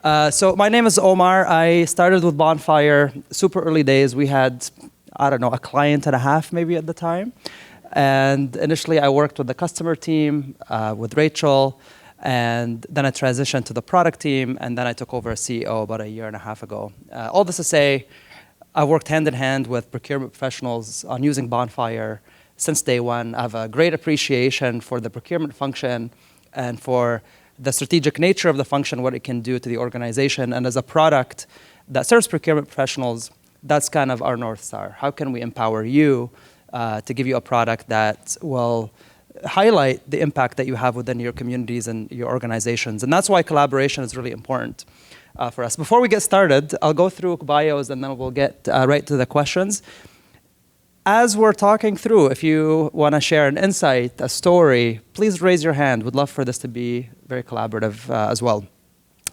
So my name is Omar. I started with Bonfire super early days. We had, I don't know, a client and a half maybe at the time. And initially I worked with the customer team, with Rachel, and then I transitioned to the product team, and then I took over as CEO about a year and a half ago. All this to say, I worked hand in hand with procurement professionals on using Bonfire since day one. I have a great appreciation for the procurement function and for the strategic nature of the function, what it can do to the organization. And as a product that serves procurement professionals, that's kind of our North Star. How can we empower you to give you a product that will highlight the impact that you have within your communities and your organizations? And that's why collaboration is really important for us. Before we get started, I'll go through bios and then we'll get right to the questions. As we're talking through, if you want to share an insight, a story, please raise your hand. We'd love for this to be very collaborative as well.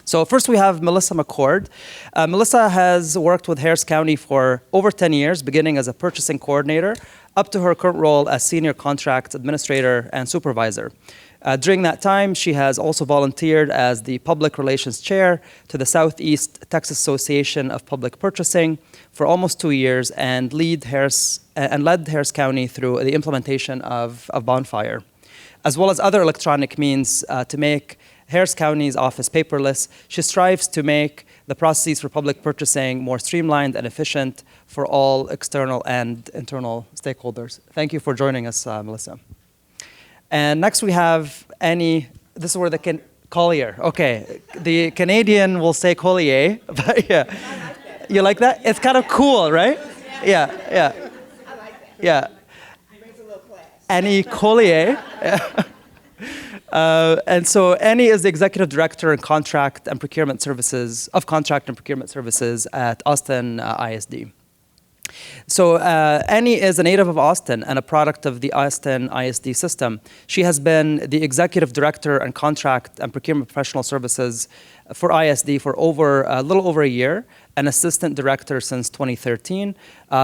So first we have Melissa McCord. Melissa has worked with Harris County for over 10 years, beginning as a purchasing coordinator, up to her current role as senior contract administrator and supervisor. During that time, she has also volunteered as the public relations chair to the Southeast Texas Association of Public Purchasing for almost 2 years and led Harris County through the implementation of Bonfire, as well as other electronic means to make Harris County's office paperless. She strives to make the processes for public purchasing more streamlined and efficient for all external and internal stakeholders. Thank you for joining us, Melissa. And next we have Annie. This is where the Collier. Okay, the Canadian will say Collier, but yeah. You like that? It's kind of cool, right? Yeah. I like that. Yeah. It brings a little class. Annie Collier. And so Annie is the executive director in contract and procurement services at Austin ISD. So Annie is a native of Austin and a product of the Austin ISD system. She has been the executive director and contract and procurement professional services for ISD for a little over a year, an assistant director since 2013.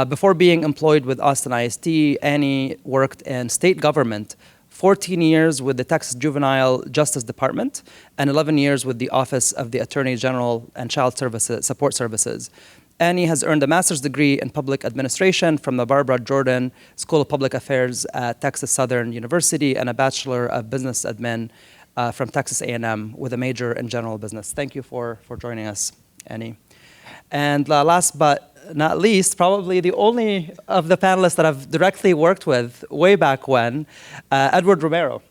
Before being employed with Austin ISD, Annie worked in state government, 14 years with the Texas Juvenile Justice Department, and 11 years with the Office of the Attorney General and Child Support Services. Annie has earned a master's degree in public administration from the Barbara Jordan School of Public Affairs at Texas Southern University and a Bachelor of Business Admin from Texas A&M with a major in general business. Thank you for joining us, Annie. And last but not least, probably the only of the panelists that I've directly worked with way back when, Edward Romero.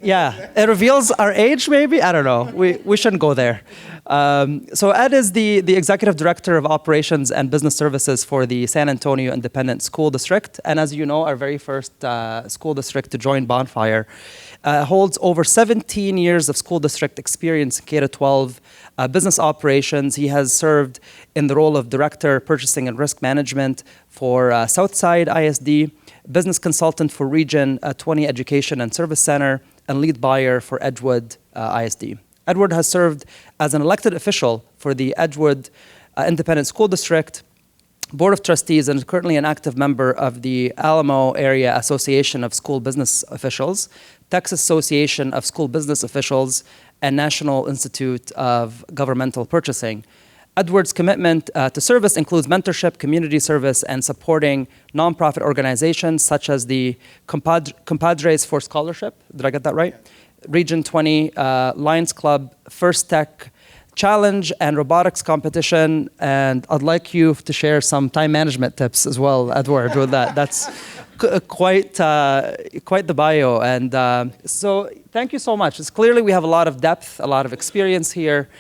Yeah, it reveals our age maybe? I don't know, we shouldn't go there. So Ed is the executive director of operations and business services for the San Antonio Independent School District. And as you know, our very first school district to join Bonfire, holds over 17 years of school district experience in K-12 business operations. He has served in the role of director, purchasing and risk management for Southside ISD, business consultant for Region 20 Education and Service Center, and lead buyer for Edgewood ISD. Edward has served as an elected official for the Edgewood Independent School District Board of Trustees and is currently an active member of the Alamo Area Association of School Business Officials, Texas Association of School Business Officials, and National Institute of Governmental Purchasing. Edward's commitment to service includes mentorship, community service, and supporting nonprofit organizations such as the Compadres for Scholarship. Did I get that right? Yeah. Region 20, Lions Club, First Tech Challenge, and robotics competition. And I'd like you to share some time management tips as well, Edward, with that. That's quite the bio. And so thank you so much. It's clearly we have a lot of depth, a lot of experience here.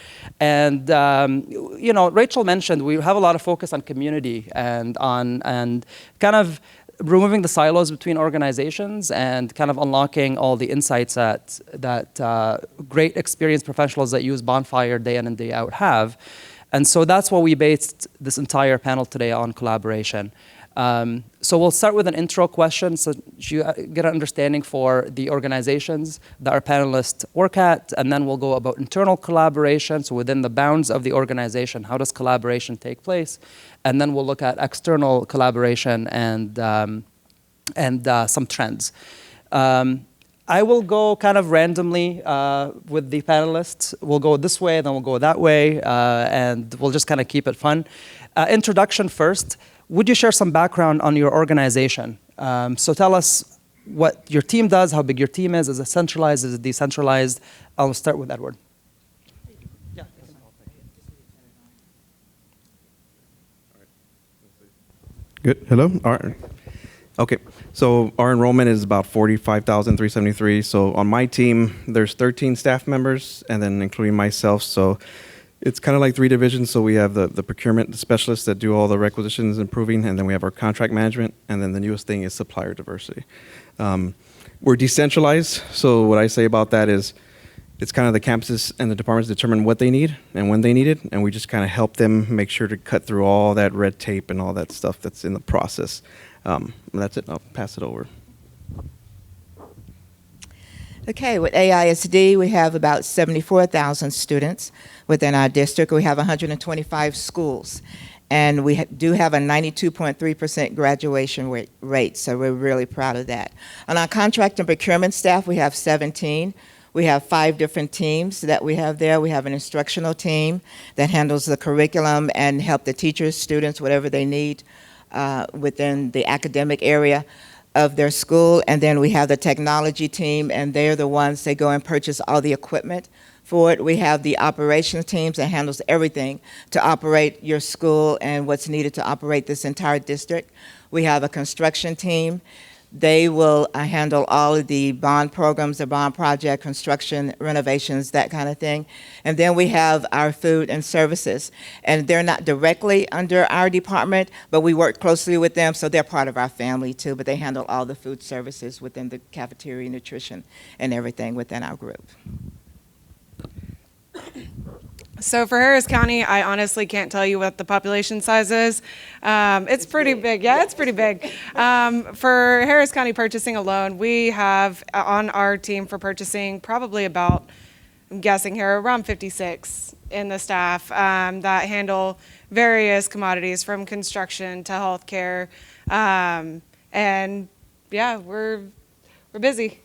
And Rachel mentioned we have a lot of focus on community and kind of removing the silos between organizations and kind of unlocking all the insights that great experienced professionals that use Bonfire day in and day out have. And so that's why we based this entire panel today on collaboration. So we'll start with an intro question so you get an understanding for the organizations that our panelists work at, and then we'll go about internal collaboration, so within the bounds of the organization, how does collaboration take place? And then we'll look at external collaboration and some trends. I will go kind of randomly with the panelists. We'll go this way, then we'll go that way, and we'll just kind of keep it fun. Introduction first. Would you share some background on your organization? So tell us what your team does, how big your team is it centralized, is it decentralized? I'll start with Edward. Yeah. Good. Hello. All right. Okay. So our enrollment is about 45,373. So on my team, there's 13 staff members, and then including myself. So it's kind of like 3 divisions. So we have the procurement specialists that do all the requisitions improving, and then we have our contract management, and then the newest thing is supplier diversity. We're decentralized. So what I say about that is it's kind of the campuses and the departments determine what they need and when they need it, and we just kind of help them make sure to cut through all that red tape and all that stuff that's in the process. That's it. I'll pass it over. Okay, with AISD, we have about 74,000 students within our district. We have 125 schools, and we do have a 92.3% graduation rate, so we're really proud of that. On our contract and procurement staff, we have 17. We have 5 different teams that we have there. We have an instructional team that handles the curriculum and help the teachers, students, whatever they need within the academic area of their school. And then we have the technology team, and they're the ones that go and purchase all the equipment for it. We have the operations teams that handles everything to operate your school and what's needed to operate this entire district. We have a construction team. They will handle all of the bond programs, the bond project, construction, renovations, that kind of thing. And then we have our food and services. And they're not directly under our department, but we work closely with them, so they're part of our family too. But they handle all the food services within the cafeteria, nutrition, and everything within our group. So for Harris County, I honestly can't tell you what the population size is. It's pretty big. Yeah, it's pretty big. For Harris County purchasing alone, we have on our team for purchasing probably about, I'm guessing here, around 56 in the staff that handle various commodities from construction to healthcare. And yeah, we're busy.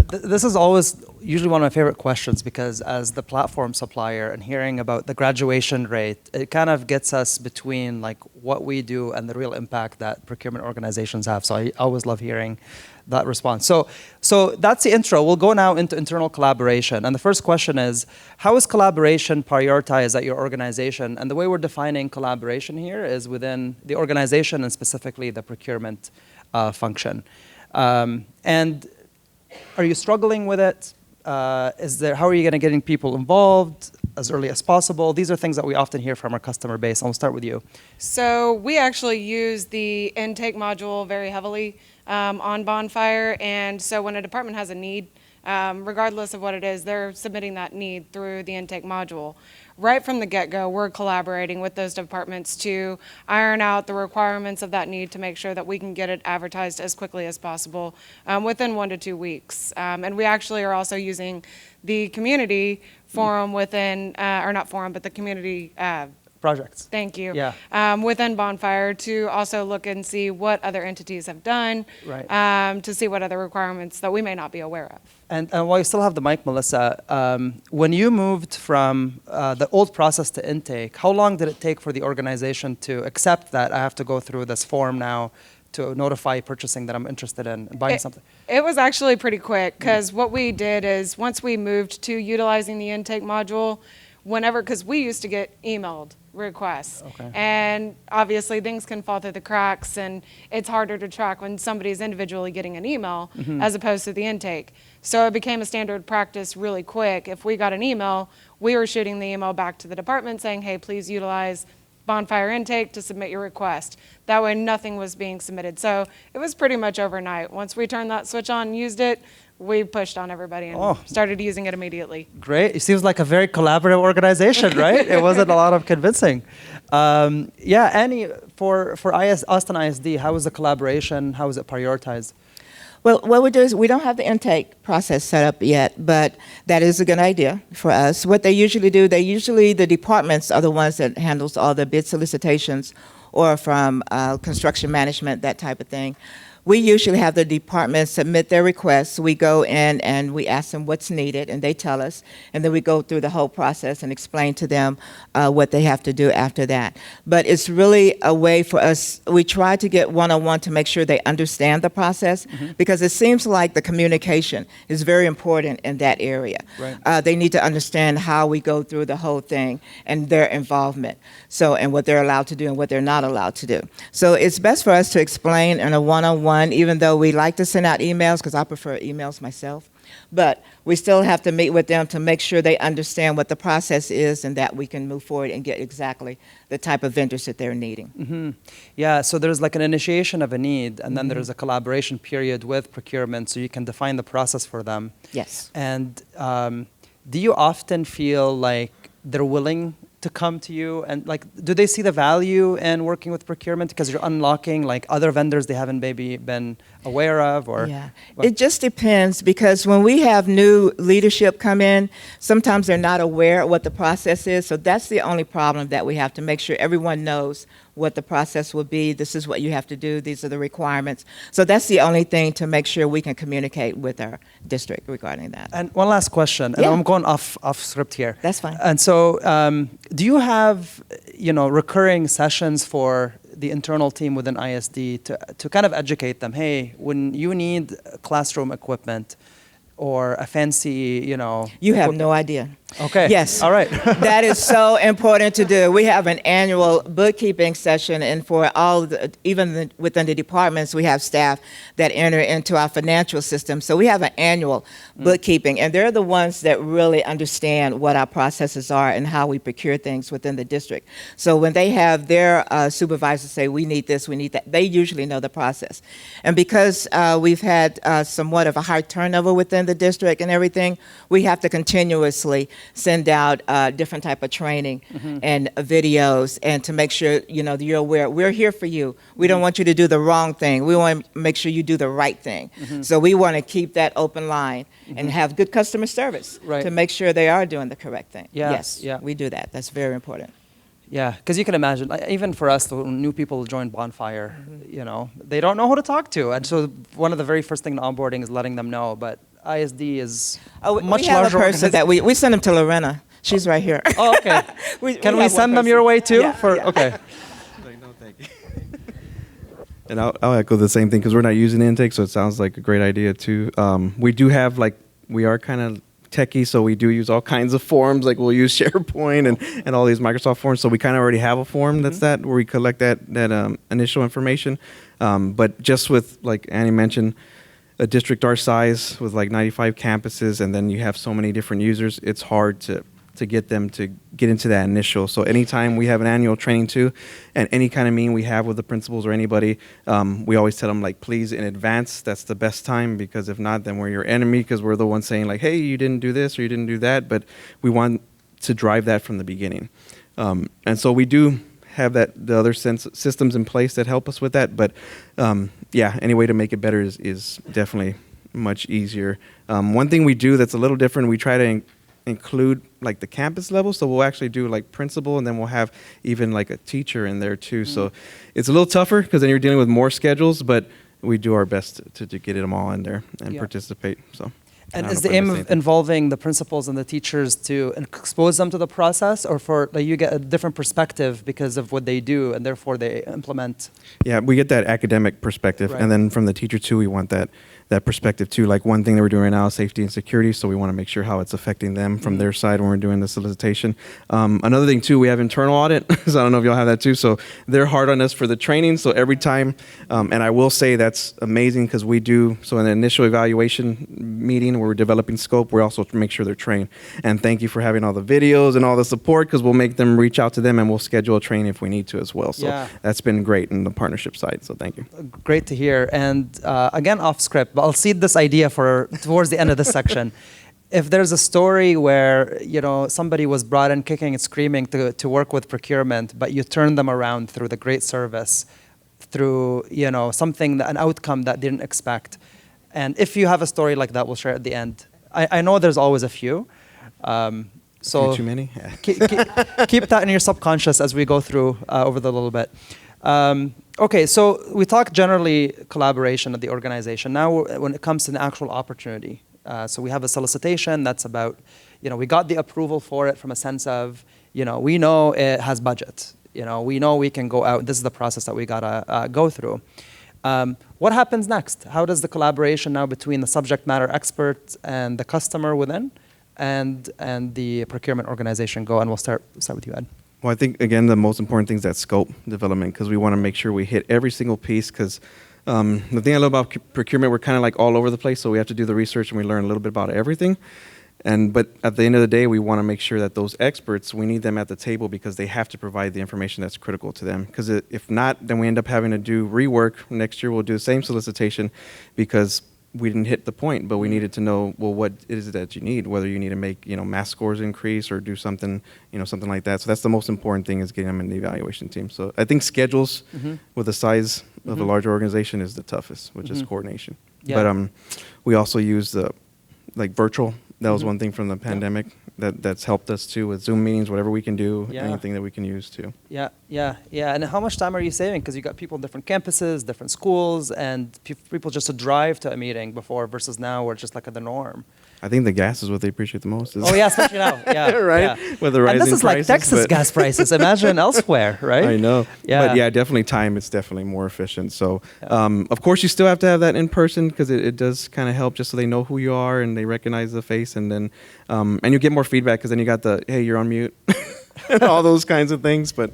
This is always usually one of my favorite questions, because as the platform supplier and hearing about the graduation rate, it kind of gets us between like what we do and the real impact that procurement organizations have. So I always love hearing that response. So that's the intro. We'll go now into internal collaboration. And the first question is, how is collaboration prioritized at your organization? And the way we're defining collaboration here is within the organization and specifically the procurement function. And are you struggling with it? How are you going to getting people involved as early as possible? These are things that we often hear from our customer base. I'll start with you. So we actually use the intake module very heavily on Bonfire. And so when a department has a need, regardless of what it is, they're submitting that need through the intake module. Right from the get-go, we're collaborating with those departments to iron out the requirements of that need to make sure that we can get it advertised as quickly as possible within 1 to 2 weeks. And we actually are also using the community forum within, or not forum, but the community projects. Thank you. Yeah. Within Bonfire to also look and see what other entities have done, right. To see what other requirements that we may not be aware of. And while you still have the mic, Melissa, when you moved from the old process to intake, how long did it take for the organization to accept that I have to go through this form now to notify purchasing that I'm interested in buying something? It was actually pretty quick, because what we did is once we moved to utilizing the intake module, because we used to get emailed requests. Okay. And obviously things can fall through the cracks, and it's harder to track when somebody's individually getting an email as opposed to the intake. So it became a standard practice really quick. If we got an email, we were shooting the email back to the department saying, hey, please utilize Bonfire Intake to submit your request. That way nothing was being submitted. So it was pretty much overnight. Once we turned that switch on and used it, we pushed on everybody and started using it immediately. Great. It seems like a very collaborative organization, right? It wasn't a lot of convincing. Yeah, Annie, for Austin ISD, how is the collaboration? How is it prioritized? Well, what we do is we don't have the intake process set up yet, but that is a good idea for us. What they usually do, the departments are the ones that handles all the bid solicitations or from construction management, that type of thing. we usually have the department submit their requests. We go in and we ask them what's needed, and they tell us, and then we go through the whole process and explain to them what they have to do after that. But it's really a way for us, we try to get one-on-one to make sure they understand the process, because it seems like the communication is very important in that area. Right. They need to understand how we go through the whole thing and their involvement, so, and what they're allowed to do and what they're not allowed to do. So it's best for us to explain in a one-on-one, even though we like to send out emails, because I prefer emails myself. But we still have to meet with them to make sure they understand what the process is and that we can move forward and get exactly the type of vendors that they're needing. Yeah, so there's like an initiation of a need, and then there's a collaboration period with procurement, so you can define the process for them. Yes. And do you often feel like they're willing to come to you, and like, do they see the value in working with procurement because you're unlocking like other vendors they haven't maybe been aware of, or? Yeah, it just depends, because when we have new leadership come in, sometimes they're not aware of what the process is. So that's the only problem, that we have to make sure everyone knows what the process will be. This is what you have to do. These are the requirements. So that's the only thing, to make sure we can communicate with our district regarding that. And one last question, and Yeah. I'm going off script here. That's fine. And so, do you have, recurring sessions for the internal team within ISD to kind of educate them? Hey, when you need classroom equipment or a fancy, You have no idea. Okay. Yes. All right. That is so important to do. We have an annual bookkeeping session, and for within the departments, we have staff that enter into our financial system. So we have an annual bookkeeping, and they're the ones that really understand what our processes are and how we procure things within the district. So when they have their supervisors say, we need this, we need that, they usually know the process. And because we've had somewhat of a high turnover within the district and everything, we have to continuously send out different type of training and videos, and to make sure you're aware, we're here for you. We don't want you to do the wrong thing. We want to make sure you do the right thing. So we want to keep that open line and have good customer service to make sure they are doing the correct thing. Yeah, Yes, yeah. we do that. That's very important. Yeah, because you can imagine, even for us, when new people join Bonfire, they don't know who to talk to. And so one of the very first things in onboarding is letting them know. But ISD is much we have larger. a person that we send them to Lorena. She's right here. Oh, okay. Can we have send one them your person. way too? Yeah. Okay. No, thank you. And I'll echo the same thing, because we're not using intake, so it sounds like a great idea too. We do have, we are kind of techie, so we do use all kinds of forms. Like, we'll use SharePoint and all these Microsoft forms. So we kind of already have a form that's where we collect that initial information. But just with, like Annie mentioned, a district our size with like 95 campuses, and then you have so many different users, it's hard to get them to get into that initial. So anytime we have an annual training too, and any kind of meeting we have with the principals or anybody, we always tell them, like, please, in advance, that's the best time, because if not, then we're your enemy, because we're the ones saying, like, hey, you didn't do this or you didn't do that. But we want to drive that from the beginning. And so we do have the other systems in place that help us with that. But yeah, any way to make it better is definitely much easier. One thing we do that's a little different, we try to include like the campus level. So we'll actually do like principal, and then we'll have even like a teacher in there too. So it's a little tougher, because then you're dealing with more schedules, but we do our best to get them all in there and participate. So. And is the aim of involving the principals and the teachers to expose them to the process, or for like, you get a different perspective because of what they do, and therefore they implement? Yeah, we get that academic perspective, and then from the teacher too, we want that perspective too. Like, one thing that we're doing right now is safety and security, so we want to make sure how it's affecting them from their side when we're doing the solicitation. Another thing too, we have internal audit, so I don't know if y'all have that too. So they're hard on us for the training. So every time, and I will say that's amazing, because we do, so in the initial evaluation meeting where we're developing scope, we also make sure they're trained. And thank you for having all the videos and all the support, because we'll make them reach out to them, and we'll schedule a training if we need to as well. So that's been great in the partnership side. So thank you. Great to hear. And again, off script, but I'll seed this idea for towards the end of this section. If there's a story where somebody was brought in kicking and screaming to work with procurement, but you turned them around through the great service, through an outcome that they didn't expect, and if you have a story like that, we'll share it at the end. I know there's always a few. So too many. keep that in your subconscious as we go through over the little bit. Okay, so we talk generally collaboration at the organization. Now, when it comes to an actual opportunity, so we have a solicitation that's about, we got the approval for it from a sense of, we know it has budget. We know we can go out. This is the process that we gotta go through. What happens next? How does the collaboration now between the subject matter expert and the customer within, and the procurement organization go? And we'll start with you, Ed. Well, I think, again, the most important thing is that scope development, because we want to make sure we hit every single piece, because the thing I love about procurement, we're kind of like all over the place, so we have to do the research and we learn a little bit about everything. But at the end of the day, we want to make sure that those experts, we need them at the table because they have to provide the information that's critical to them. Because if not, then we end up having to do rework. Next year, we'll do the same solicitation because we didn't hit the point, but we needed to know, well, what is it that you need? Whether you need to make, mass scores increase or do something, something like that. So that's the most important thing, is getting them in the evaluation team. So I think schedules with the size of a larger organization is the toughest, which is coordination. Yeah. But we also use the virtual. That was one thing from the pandemic that's helped us too, with Zoom meetings, whatever we can do, anything that we can use too. Yeah. And how much time are you saving? Because you got people in different campuses, different schools, and people just to drive to a meeting before versus now, where it's just like the norm. I think the gas is what they appreciate the most. Oh yeah, especially now. Yeah, right. Yeah. With the rising and this is like prices, Texas gas prices. Imagine elsewhere, right? I know. Yeah. But yeah, definitely time. It's definitely more efficient. So, of course, you still have to have that in person, because it does kind of help, just so they know who you are and they recognize the face, and then and you get more feedback, because then you got the, hey, you're on mute, and all those kinds of things. But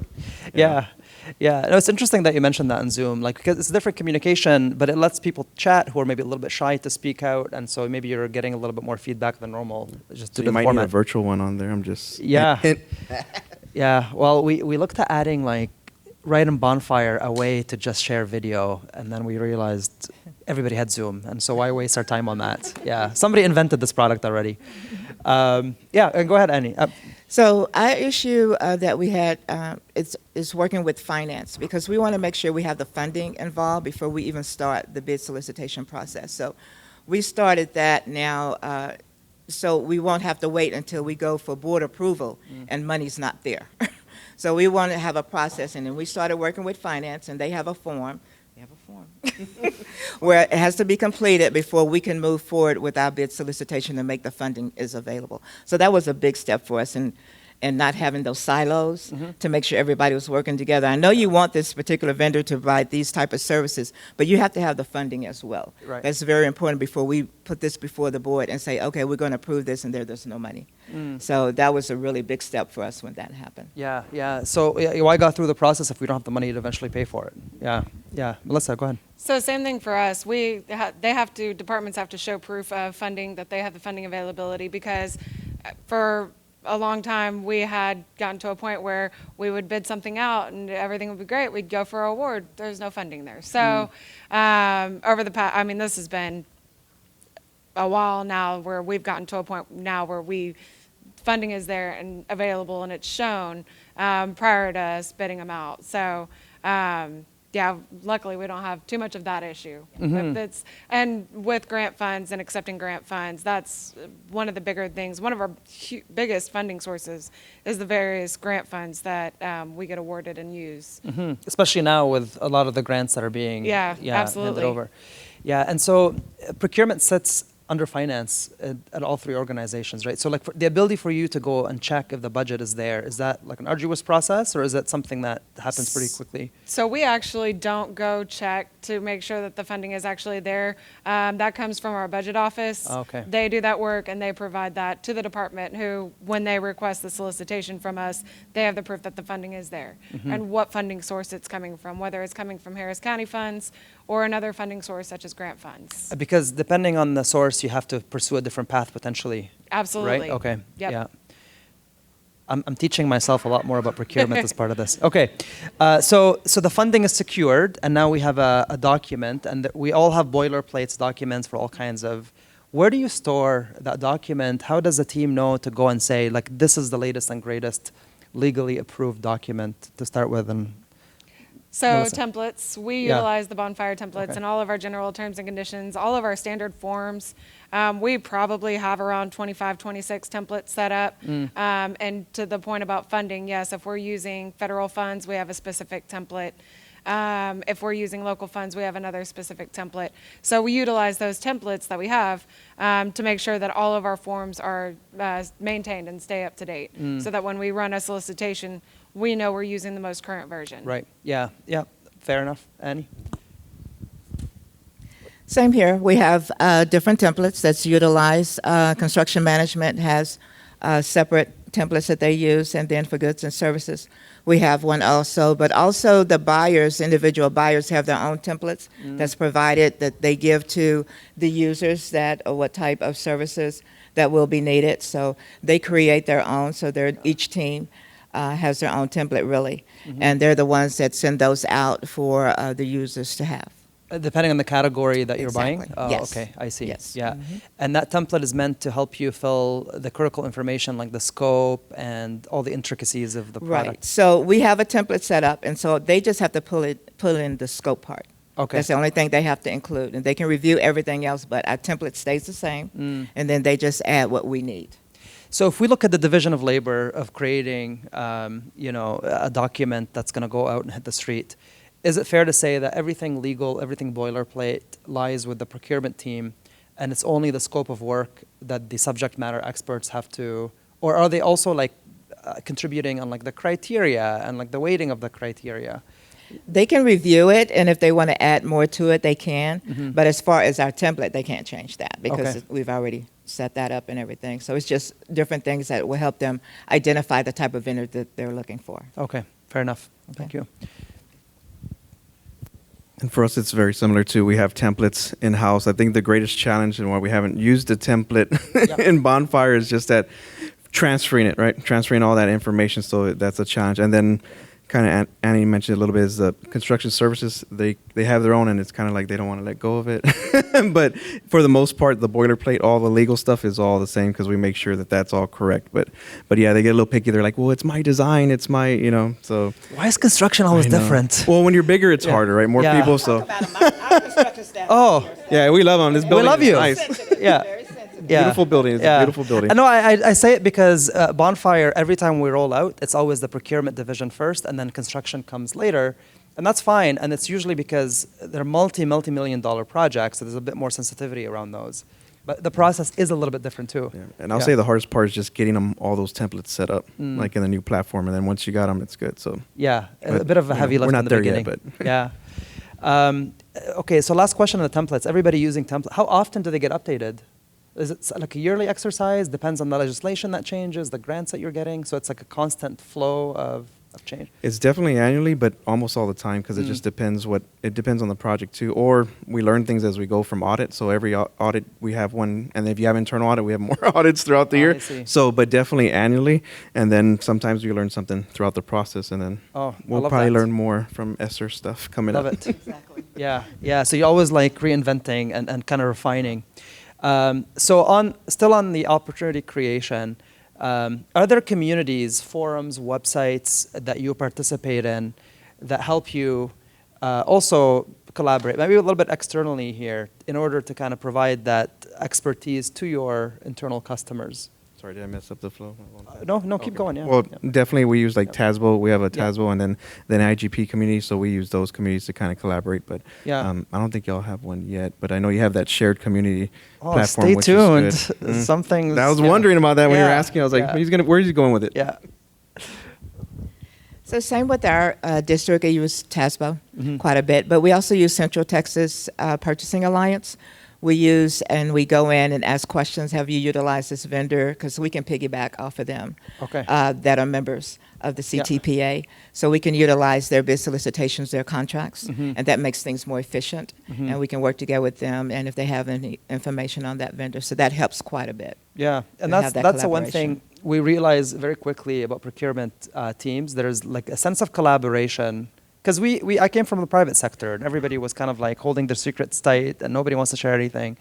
yeah. No, it's interesting that you mentioned that in Zoom, because it's different communication, but it lets people chat who are maybe a little bit shy to speak out, and so maybe you're getting a little bit more feedback than normal. Just so due you to might the need format. a virtual one on there. I'm just Yeah. Well, we looked at adding right in Bonfire a way to just share video, and then we realized everybody had Zoom, and so why waste our time on that? Yeah. Somebody invented this product already. And go ahead, Annie. So our issue that we had is working with finance, because we want to make sure we have the funding involved before we even start the bid solicitation process. So we started that now, so we won't have to wait until we go for board approval and money's not there. So we want to have a process, and then we started working with finance, and they have a form. Where it has to be completed before we can move forward with our bid solicitation and make the funding is available. So that was a big step for us, and not having those silos to make sure everybody was working together. I know you want this particular vendor to provide these type of services, but you have to have the funding as well. Right. That's very important before we put this before the board and say, okay, we're going to approve this, and there's no money. So that was a really big step for us when that happened. Yeah. So why go through the process if we don't have the money to eventually pay for it? Yeah. Melissa, go ahead. So same thing for us. Departments have to show proof of funding, that they have the funding availability, because for a long time we had gotten to a point where we would bid something out and everything would be great. We'd go for an award. There's no funding there. So over the past, this has been a while now, where we've gotten to a point now where funding is there and available, and it's shown prior to us bidding them out. So luckily we don't have too much of that issue. And with grant funds and accepting grant funds, that's one of the bigger things. One of our biggest funding sources is the various grant funds that we get awarded and use. Especially now with a lot of the grants that are being absolutely handed over. Yeah, and so procurement sits under finance at all three organizations, right? So the ability for you to go and check if the budget is there, is that like an arduous process, or is that something that happens pretty quickly? So we actually don't go check to make sure that the funding is actually there. That comes from our budget office. Okay. They do that work, and they provide that to the department, who, when they request the solicitation from us, they have the proof that the funding is there and what funding source it's coming from, whether it's coming from Harris County funds or another funding source such as grant funds. Because depending on the source, you have to pursue a different path potentially. Absolutely. Right? Okay. Yep. Yeah. I'm teaching myself a lot more about procurement as part of this. Okay. So the funding is secured, and now we have a document, and we all have boilerplates documents for all kinds of. Where do you store that document? How does the team know to go and say, this is the latest and greatest legally approved document to start with? And So Melissa. templates, we Yeah. utilize the Bonfire templates Okay. and all of our general terms and conditions, all of our standard forms. We probably have around 25, 26 templates set up. And to the point about funding, yes, if we're using federal funds, we have a specific template. If we're using local funds, we have another specific template. So we utilize those templates that we have to make sure that all of our forms are maintained and stay up to date, so that when we run a solicitation, we know we're using the most current version. Right. Yeah. Yeah. Fair enough. Annie? Same here. We have different templates that's utilized. Construction management has separate templates that they use, and then for goods and services, we have one also. But also the buyers, individual buyers, have their own templates that's provided that they give to the users that or what type of services that will be needed. So they create their own. So each team has their own template really, and they're the ones that send those out for the users to have. Depending on the category that you're buying? Exactly. Oh, Yes. okay, I see. Yes. Yeah. And that template is meant to help you fill the critical information like the scope and all the intricacies of the product. Right. So we have a template set up, and so they just have to pull in the scope part. Okay. That's the only thing they have to include, and they can review everything else, but our template stays the same, and then they just add what we need. So if we look at the division of labor of creating, a document that's going to go out and hit the street, is it fair to say that everything legal, everything boilerplate lies with the procurement team, and it's only the scope of work that the subject matter experts have to, or are they also like contributing on like the criteria and like the weighting of the criteria? They can review it, and if they want to add more to it, they can. But as far as our template, they can't change that because Okay. we've already set that up and everything. So it's just different things that will help them identify the type of vendor that they're looking for. Okay, fair enough. Thank you. And for us, it's very similar too. We have templates in-house. I think the greatest challenge and why we haven't used the template in Bonfire is just that transferring it, right? Transferring all that information. So that's a challenge. And then kind of Annie mentioned a little bit is the construction services. They have their own, and it's kind of like they don't want to let go of it. But for the most part, the boilerplate, all the legal stuff is all the same because we make sure that that's all correct. But yeah, they get a little picky. They're like, well, it's my design. It's my, so. Why is construction always I know. different? Well, when you're bigger, it's harder, right? More Yeah. people, so. Oh, Yeah, we love them. This building love is you. nice. yeah. Yeah. Beautiful building. It's a beautiful building. No, I say it because Bonfire, every time we roll out, it's always the procurement division first, and then construction comes later. And that's fine. And it's usually because they're multi-million dollar projects, so there's a bit more sensitivity around those. But the process is a little bit different too. Yeah. And I'll say the hardest part is just getting them all those templates set up, like in the new platform. And then once you got them, it's good. So Yeah, a But, bit of a heavy lift we're not in the there beginning. yet, but yeah. Okay, so last question on the templates. Everybody using templates. How often do they get updated? Is it like a yearly exercise? Depends on the legislation that changes, the grants that you're getting. So it's like a constant flow of change. it's definitely annually, but almost all the time because it just depends it depends on the project too. Or we learn things as we go from audit. So every audit we have one, and if you have internal audit, we have more audits throughout the I year. see. So, but definitely annually, and then sometimes we learn something throughout the process, and then Oh, we'll I love probably that. learn more from Esther stuff coming Love up. it. Exactly. Yeah. So you're always like reinventing and kind of refining. So still on the opportunity creation, are there communities, forums, websites that you participate in that help you also collaborate, maybe a little bit externally here, in order to kind of provide that expertise to your internal customers? Sorry, did I mess up the flow? No, keep going. Yeah. Well, Yeah. definitely we use like TASBO. We have a Yeah. TASBO and then IGP community, so we use those communities to kind of collaborate. But Yeah. I don't think y'all have one yet. But I know you have that shared community Oh, platform. stay which tuned. Is good. Some things. I was yeah. wondering about that when you were Yeah, asking. I was like, yeah. where's he going with it? Yeah. So same with our district. I use TASBO quite a bit, but we also use Central Texas Purchasing Alliance. We use and we go in and ask questions. Have you utilized this vendor? Because we can piggyback off of them Okay. that are members of the CTPA. So we can utilize their bid solicitations, their contracts, and that makes things more efficient. And we can work together with them, and if they have any information on that vendor. So that helps quite a bit. Yeah, and to have that that's the one collaboration. thing we realize very quickly about procurement teams. There's like a sense of collaboration because I came from the private sector and everybody was kind of like holding their secrets tight and nobody wants to share anything.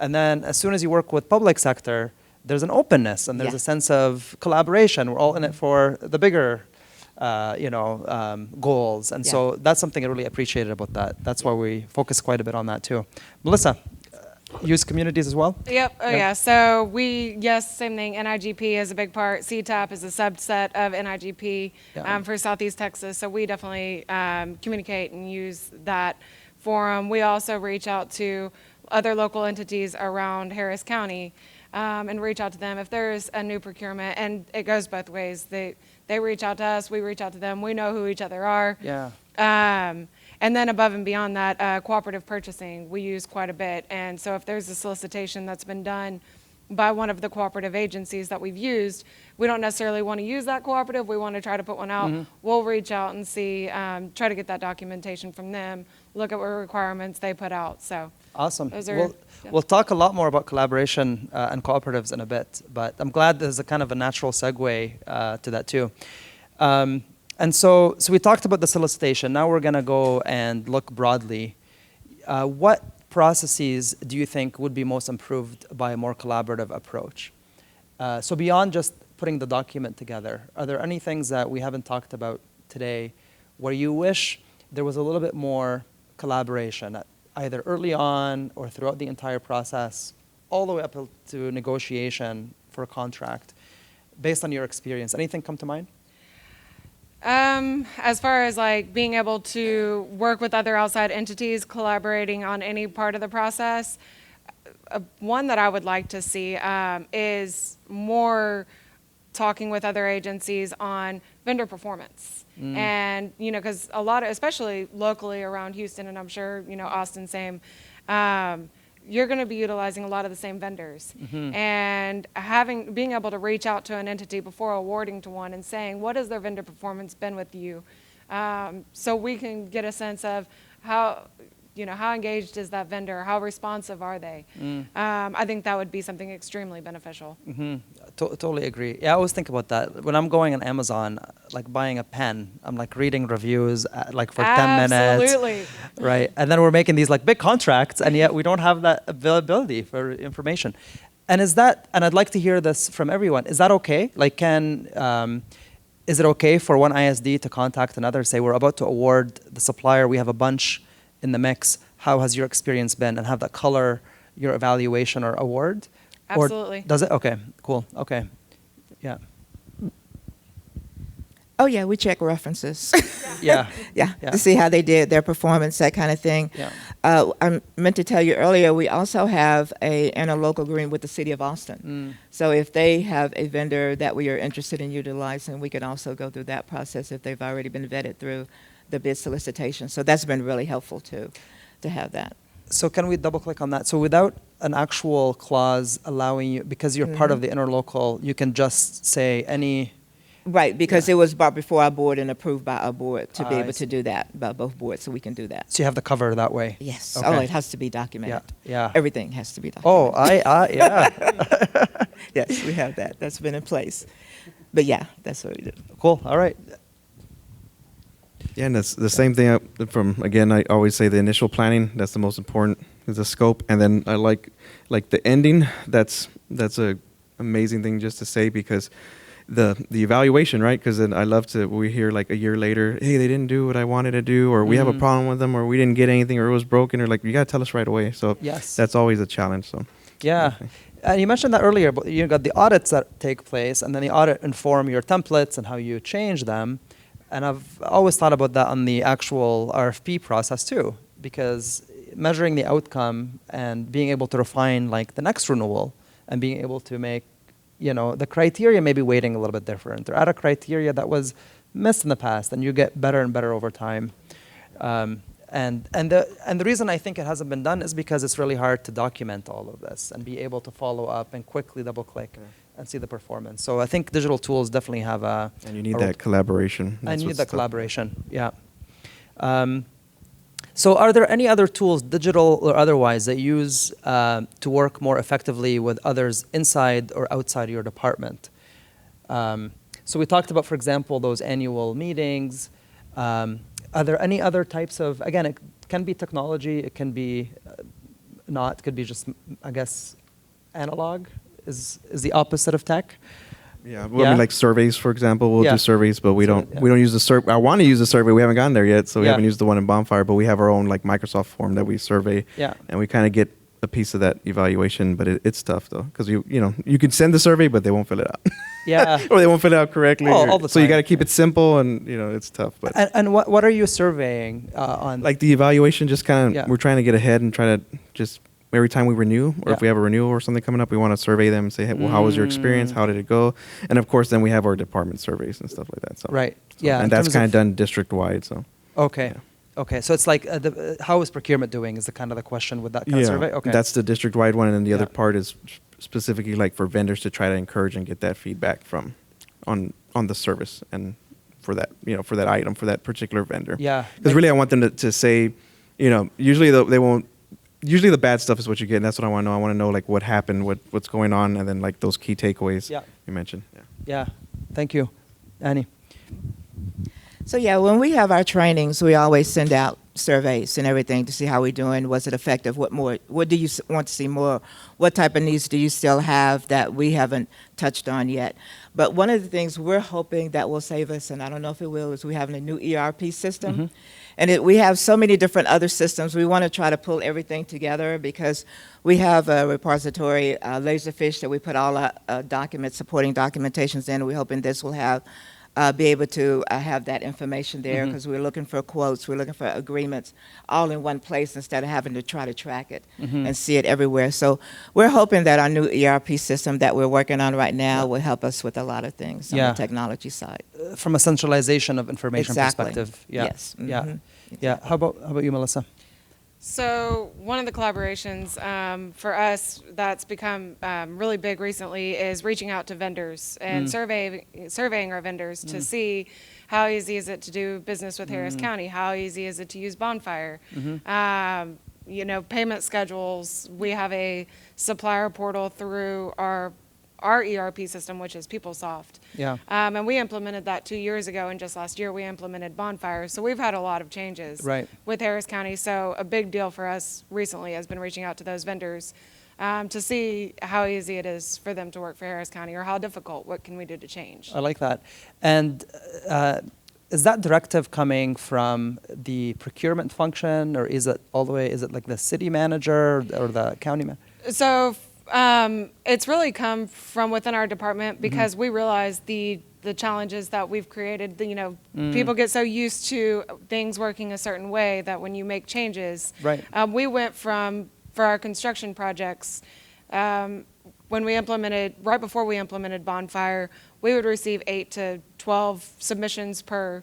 And then as soon as you work with public sector, there's an openness and there's Yeah. a sense of collaboration. We're all in it for the bigger, goals, and so that's something I really appreciated about that. That's why we focus quite a bit on that too. Melissa. use communities as well? Yep. Oh, yeah. So yes, same thing. NIGP is a big part. CTAP is a subset of NIGP Yeah. for Southeast Texas. So we definitely communicate and use that forum. We also reach out to other local entities around Harris County and reach out to them if there's a new procurement. And it goes both ways. They reach out to us. We reach out to them. We know who each other are. Yeah. And then above and beyond that, cooperative purchasing, we use quite a bit. And so if there's a solicitation that's been done by one of the cooperative agencies that we've used, we don't necessarily want to use that cooperative. We want to try to put one out. We'll reach out and see, try to get that documentation from them, look at what requirements they put out. So Awesome. those are, yeah. We'll talk a lot more about collaboration and cooperatives in a bit, but I'm glad there's a kind of a natural segue to that too. And so we talked about the solicitation. Now we're going to go and look broadly. What processes do you think would be most improved by a more collaborative approach? So beyond just putting the document together, are there any things that we haven't talked about today where you wish there was a little bit more collaboration, either early on or throughout the entire process, all the way up to negotiation for a contract, based on your experience? Anything come to mind? As far as like being able to work with other outside entities, collaborating on any part of the process, one that I would like to see is more talking with other agencies on vendor performance. And, you know, because a lot of, especially locally around Houston, and I'm sure, you know, Austin, same, you're going to be utilizing a lot of the same vendors. And being able to reach out to an entity before awarding to one and saying, what has their vendor performance been with you? So we can get a sense of how engaged is that vendor? How responsive are they? I think that would be something extremely beneficial. Totally agree. Yeah, I always think about that. When I'm going on Amazon, like buying a pen, I'm like reading reviews like for 10 minutes. Absolutely. Right. And then we're making these like big contracts, and yet we don't have that availability for information. And I'd like to hear this from everyone. Is that okay? Like is it okay for one ISD to contact another, say we're about to award the supplier, we have a bunch in the mix, how has your experience been, and have that color your evaluation or award? Absolutely. Or does it? Okay, cool. Okay. Yeah. Oh, yeah, we check references. Yeah. Yeah, to see how they did, their performance, that kind of thing. Yeah. I meant to tell you earlier, we also have an interlocal agreement with the city of Austin. So if they have a vendor that we are interested in utilizing, we could also go through that process if they've already been vetted through the bid solicitation. So that's been really helpful too, to have that. So can we double click on that? So without an actual clause allowing you, because you're part of the interlocal, you can just say any. Right, because it was brought before our board and approved by our board to be I able see. to do that, by both boards, so we can do that. So you have the cover that way. Yes. Okay. Oh, it has to be documented. Yeah. Everything has to be Oh, documented. yeah. Yes, we have that. That's been in place. But yeah, that's what we do. Cool. All right. Yeah, and it's the same thing again, I always say the initial planning, that's the most important, is the scope. And then I like the ending, that's a amazing thing just to say, because the evaluation, right? Because then we hear like a year later, hey, they didn't do what I wanted to do, or we have a problem with them, or we didn't get anything, or it was broken, or like, you got to tell us right away. So Yes. that's always a challenge. So Yeah. And you mentioned that earlier, but you got the audits that take place, and then the audit inform your templates and how you change them. And I've always thought about that on the actual RFP process too, because measuring the outcome and being able to refine like the next renewal and being able to make, the criteria may be weighting a little bit different, or add a criteria that was missed in the past, and you get better and better over time. And the reason I think it hasn't been done is because it's really hard to document all of this and be able to follow up and quickly double click and see the performance. So I think digital tools definitely have and you need that collaboration. And you need that collaboration. Yeah. So are there any other tools, digital or otherwise, that you use to work more effectively with others inside or outside your department? So we talked about, for example, those annual meetings. Are there any other types of, again, it can be technology, it can be not, it could be just, I guess, analog is the opposite of tech. Yeah, well, I mean, like surveys, for example, we'll do surveys, but we don't use the survey. I want to use the survey. We haven't gotten there yet, so we haven't used the one in Bonfire, but we have our own like Microsoft form that we survey. Yeah. And we kind of get a piece of that evaluation, but it's tough though, because you can send the survey, but they won't fill it out. Yeah. Or they won't fill it out correctly. All the so you time. got to keep it simple, and it's tough. But And what are you surveying on? like the evaluation, just kind of Yeah. we're trying to get ahead and try to just every time we renew, or Yeah. if we have a renewal or something coming up, we want to survey them and say, hey, well, how was your experience? How did it go? And of course, then we have our department surveys and stuff like that. So Right. so- Yeah, in and that's terms kind of- of done district wide. So Okay. Yeah. Okay. So it's like how is procurement doing is the kind of the question with that kind of survey. Okay. That's the district wide one, and then the other Yeah. part is specifically like for vendors to try to encourage and get that feedback from on the service and for that for that item for that particular vendor. Yeah. Because really, I want them to say, usually they won't. Usually the bad stuff is what you get, and that's what I want to know. I want to know like what happened, what's going on, and then like those key takeaways Yeah. you mentioned. Yeah. Yeah. Thank you, Annie. So yeah, when we have our trainings, we always send out surveys and everything to see how we're doing. Was it effective? What do you want to see more? What type of needs do you still have that we haven't touched on yet? But one of the things we're hoping that will save us, and I don't know if it will, is we have a new ERP system. Mm-hmm. And we have so many different other systems. We want to try to pull everything together because we have a repository, Laserfish, that we put all our documents, supporting documentations in. We're hoping this will be able to have that information there Mm-hmm. because we're looking for quotes, we're looking for agreements all in one place instead of having to try to track it Mm-hmm. and see it everywhere. So we're hoping that our new ERP system that we're working on right now will help us with a lot of things on Yeah. the technology side. From a centralization of information Exactly. perspective. Yeah. Yes. Yeah. Mhm. Yeah. How about you, Melissa? So one of the collaborations for us that's become really big recently is reaching out to vendors and surveying our vendors to see how easy is it to do business with Harris County, how easy is it to use Bonfire. Payment schedules. We have a supplier portal through our ERP system, which is PeopleSoft. Yeah. And we implemented that 2 years ago, and just last year we implemented Bonfire. So we've had a lot of changes Right. with Harris County. So a big deal for us recently has been reaching out to those vendors to see how easy it is for them to work for Harris County or how difficult. What can we do to change? I like that. And is that directive coming from the procurement function, or is it all the way? Is it like the city manager or the county manager? So it's really come from within our department because we realize the challenges that we've created. People get so used to things working a certain way that when you make changes, Right. We went for our construction projects. When we right before we implemented Bonfire, we would receive 8 to 12 submissions per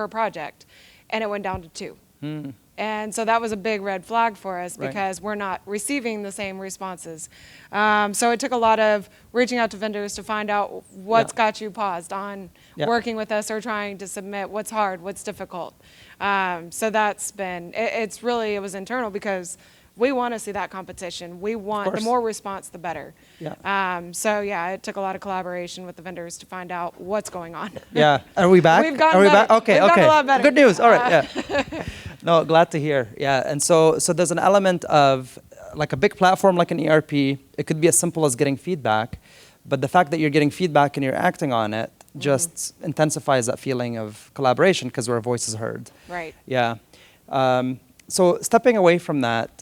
project, and it went down to 2. And so that was a big red flag for us Right. because we're not receiving the same responses. So it took a lot of reaching out to vendors to find out what's Yeah. got you paused on Yeah. working with us or trying to submit, what's hard, what's difficult. So that's been, it was internal because we want to see that competition. We want, the course. more response, the better. Yeah. So yeah, it took a lot of collaboration with the vendors to find out what's going on. Yeah. Are we back? We've gotten Are we better. back? Okay. We've okay. gotten a lot better. Good news. All right. Yeah. No, glad to hear. Yeah. And so there's an element of like a big platform like an ERP. It could be as simple as getting feedback, but the fact that you're getting feedback and you're acting on it just intensifies that feeling of collaboration because our voice is heard. Right. Yeah. So stepping away from that,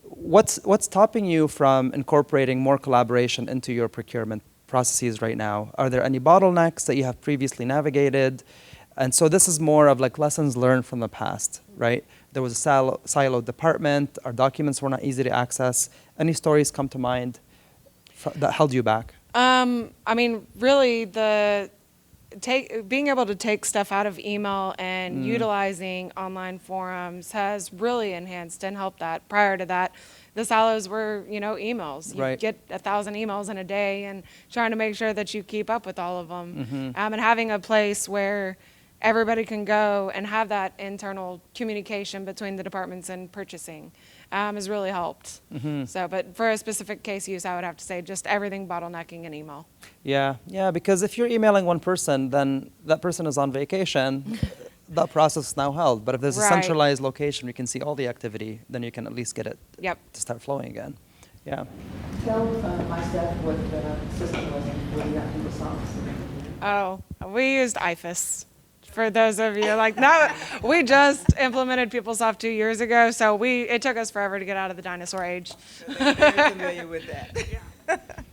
what's stopping you from incorporating more collaboration into your procurement processes right now? Are there any bottlenecks that you have previously navigated? And so this is more of like lessons learned from the past, right? There was a siloed department, our documents were not easy to access. Any stories come to mind that held you back? I mean, really, being able to take stuff out of email and utilizing online forums has really enhanced and helped that. Prior to that, the silos were, emails. You Right. get 1,000 emails in a day and trying to make sure that you keep up with all of them. And having a place where everybody can go and have that internal communication between the departments and purchasing has really helped. So, but for a specific case use, I would have to say just everything bottlenecking in email. Yeah, because if you're emailing one person, then that person is on vacation. That process is now held. But if there's a Right. centralized location, you can see all the activity, then you can at least get it Yep. to start flowing again. Yeah. Tell my staff what system was when you got PeopleSoft. Oh, we used IFAS for those of you like now. We just implemented PeopleSoft 2 years ago, so it took us forever to get out of the dinosaur age. Very familiar with that.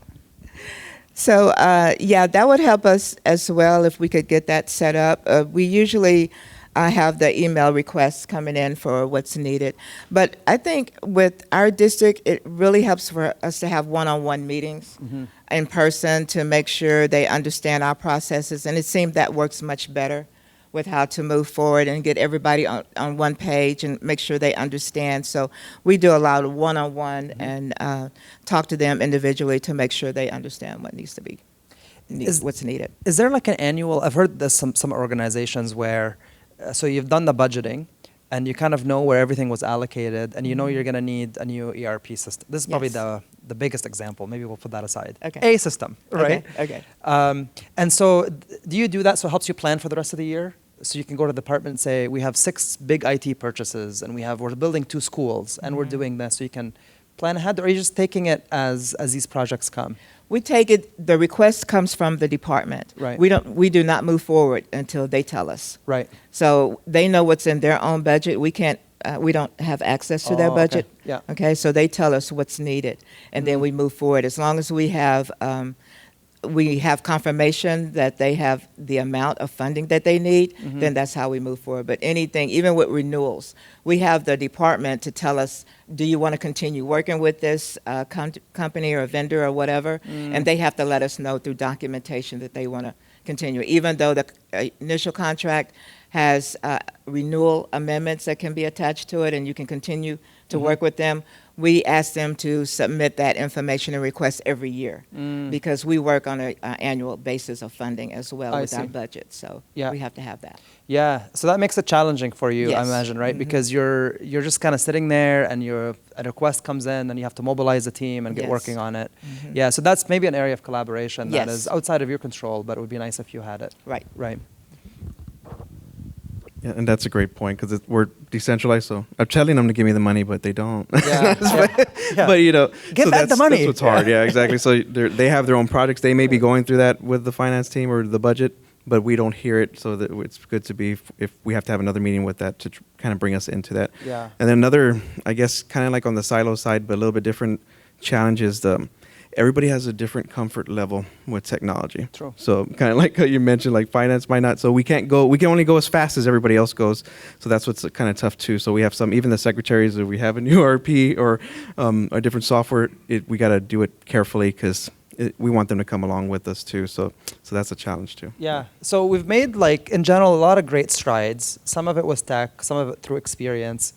So, yeah, that would help us as well if we could get that set up. We usually have the email requests coming in for what's needed. But I think with our district, it really helps for us to have one-on-one meetings in person to make sure they understand our processes. And it seems that works much better with how to move forward and get everybody on one page and make sure they understand. So we do a lot of one-on-one and talk to them individually to make sure they understand what needs to be, what's needed. Is there like an annual, I've heard there's some organizations where, so you've done the budgeting and you kind of know where everything was allocated and you know you're going to need a new ERP system. This is probably Yes. the biggest example. Maybe we'll put that aside. Okay. A system, right? Okay. And so do you do that so it helps you plan for the rest of the year? So you can go to the department and say, we have 6 big IT purchases and we're building 2 schools and we're doing this. So you can plan ahead, or are you just taking it as these projects come? We take it, the request comes from the department. Right. We do not move forward until they tell us. Right. So they know what's in their own budget. We can't, we don't have access to their Oh, okay. budget. Yeah. Okay, so they tell us what's needed, and then we move forward. As long as we have confirmation that they have the amount of funding that they need, then that's how we move forward. But anything, even with renewals, we have the department to tell us, do you want to continue working with this company or vendor or whatever? And they have to let us know through documentation that they want to continue. Even though the initial contract has renewal amendments that can be attached to it and you can continue to work with them, we ask them to submit that information and request every year because we work on an annual basis of funding as well I with our see. budget. So Yeah. we have to have that. Yeah, so that makes it challenging for you, I Yes. imagine, right? Because you're just kind of sitting there, and a request comes in, and you have to mobilize a team and get Yes. working on it. Yeah, so that's maybe an area of collaboration that Yes. is outside of your control, but it would be nice if you had it. Right. Right. Yeah, and that's a great point because we're decentralized. So I'm telling them to give me the money, but they don't. Yeah. Yeah. But Give so back the money. That's what's hard. Yeah, exactly. So they have their own projects. They may be going through that with the finance team or the budget, but we don't hear it. So that it's good to be if we have to have another meeting with that to kind of bring us into that. Yeah. And then another, I guess, kind of like on the silo side, but a little bit different challenge is everybody has a different comfort level with technology. True. So kind of like how you mentioned, like finance might not. So we can only go as fast as everybody else goes. So that's what's kind of tough too. So we have even the secretaries, if we have a new ERP or a different software, we got to do it carefully because we want them to come along with us too. So that's a challenge too. Yeah. So we've made, like, in general, a lot of great strides. Some of it was tech, some of it through experience,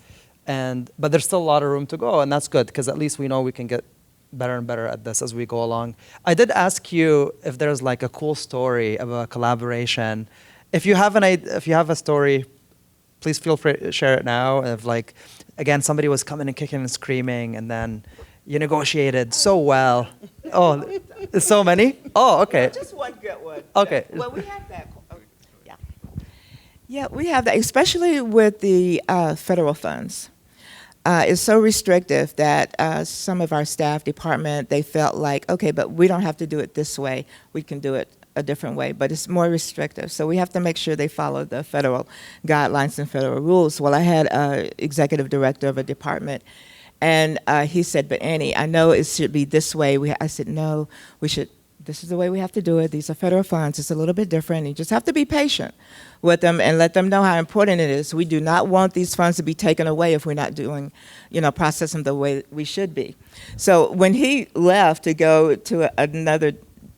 but there's still a lot of room to go, and that's good because at least we know we can get better and better at this as we go along. I did ask you if there's like a cool story of a collaboration. If you have a story, please feel free to share it now. Of like, again, somebody was coming and kicking and screaming, and then you negotiated so well. Oh, so many? Oh, okay. Just one good one. Okay. Well, we have that. Yeah. Yeah, we have that, especially with the federal funds. It's so restrictive that some of our staff department, they felt like, okay, but we don't have to do it this way. We can do it a different way, but it's more restrictive. So we have to make sure they follow the federal guidelines and federal rules. Well, I had an executive director of a department, and he said, but Annie, I know it should be this way. I said, no, this is the way we have to do it. These are federal funds. It's a little bit different. You just have to be patient with them and let them know how important it is. We do not want these funds to be taken away if we're not doing, processing the way we should be. So when he left to go to another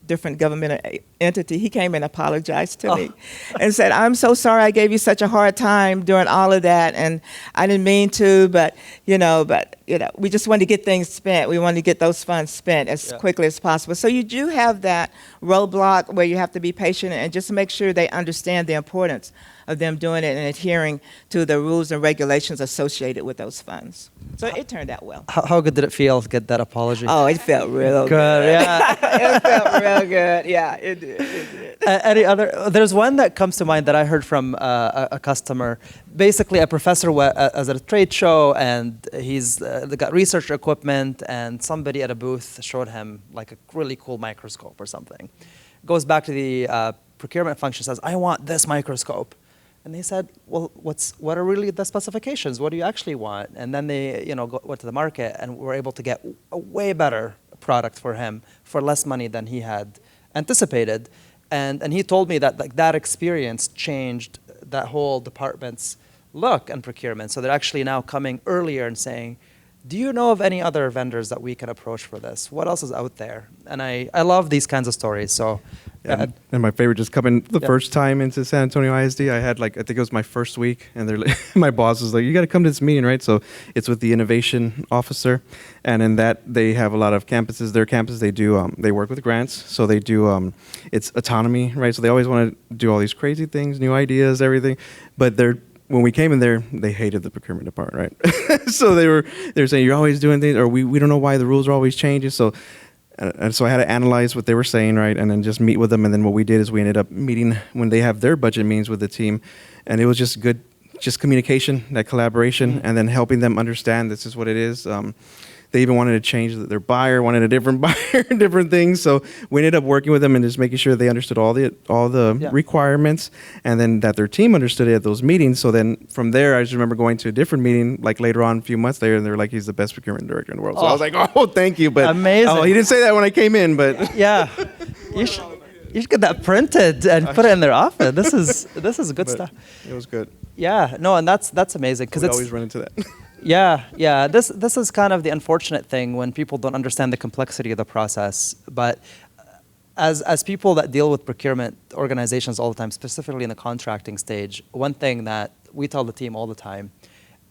different government entity, he came and apologized to me and said, I'm so sorry I gave you such a hard time during all of that, and I didn't mean to, but we just wanted to get things spent. We wanted to get those funds spent as quickly as possible. So you do have that roadblock where you have to be patient and just make sure they understand the importance of them doing it and adhering to the rules and regulations associated with those funds. So it turned out well. How good did it feel to get that apology? Oh, it felt real good. Good, yeah. It felt real good. Yeah, it did. It did. Any other? There's one that comes to mind that I heard from a customer. Basically, a professor was at a trade show, and he's got research equipment, and somebody at a booth showed him like a really cool microscope or something. Goes back to the procurement function, says, I want this microscope. And they said, well, what are really the specifications? What do you actually want? And then they, went to the market and were able to get a way better product for him for less money than he had anticipated. And he told me that that experience changed that whole department's look and procurement. So they're actually now coming earlier and saying, do you know of any other vendors that we can approach for this? What else is out there? And I love these kinds of stories. So, and my favorite, just coming the first time into San Antonio ISD, I had I think it was my first week, and they're my boss was like, you got to come to this meeting, right? So it's with the innovation officer, and in that they have a lot of campuses. Their campus, they do, they work with grants, so they do, it's autonomy, right? So they always want to do all these crazy things, new ideas, everything, but when we came in there, they hated the procurement department, right? So they were saying, you're always doing things, or we don't know why the rules are always changing. So, and so I had to analyze what they were saying, right? And then just meet with them. And then what we did is we ended up meeting when they have their budget meetings with the team. And it was just good, just communication, that collaboration, and then helping them understand this is what it is. They even wanted to change their buyer, wanted a different buyer, different things. So we ended up working with them and just making sure they understood all the requirements, and then that their team understood it at those meetings. So then from there, I just remember going to a different meeting, like later on, a few months later, and they were like, he's the best procurement director in the world. So I was like, oh, thank you. But amazing. Oh, he didn't say that when I came in, but yeah, you should get that printed and put it in their office. This is good stuff. It was good. Yeah, no, and that's amazing because We it's always run into that. Yeah. This is kind of the unfortunate thing when people don't understand the complexity of the process. But as people that deal with procurement organizations all the time, specifically in the contracting stage, one thing that we tell the team all the time: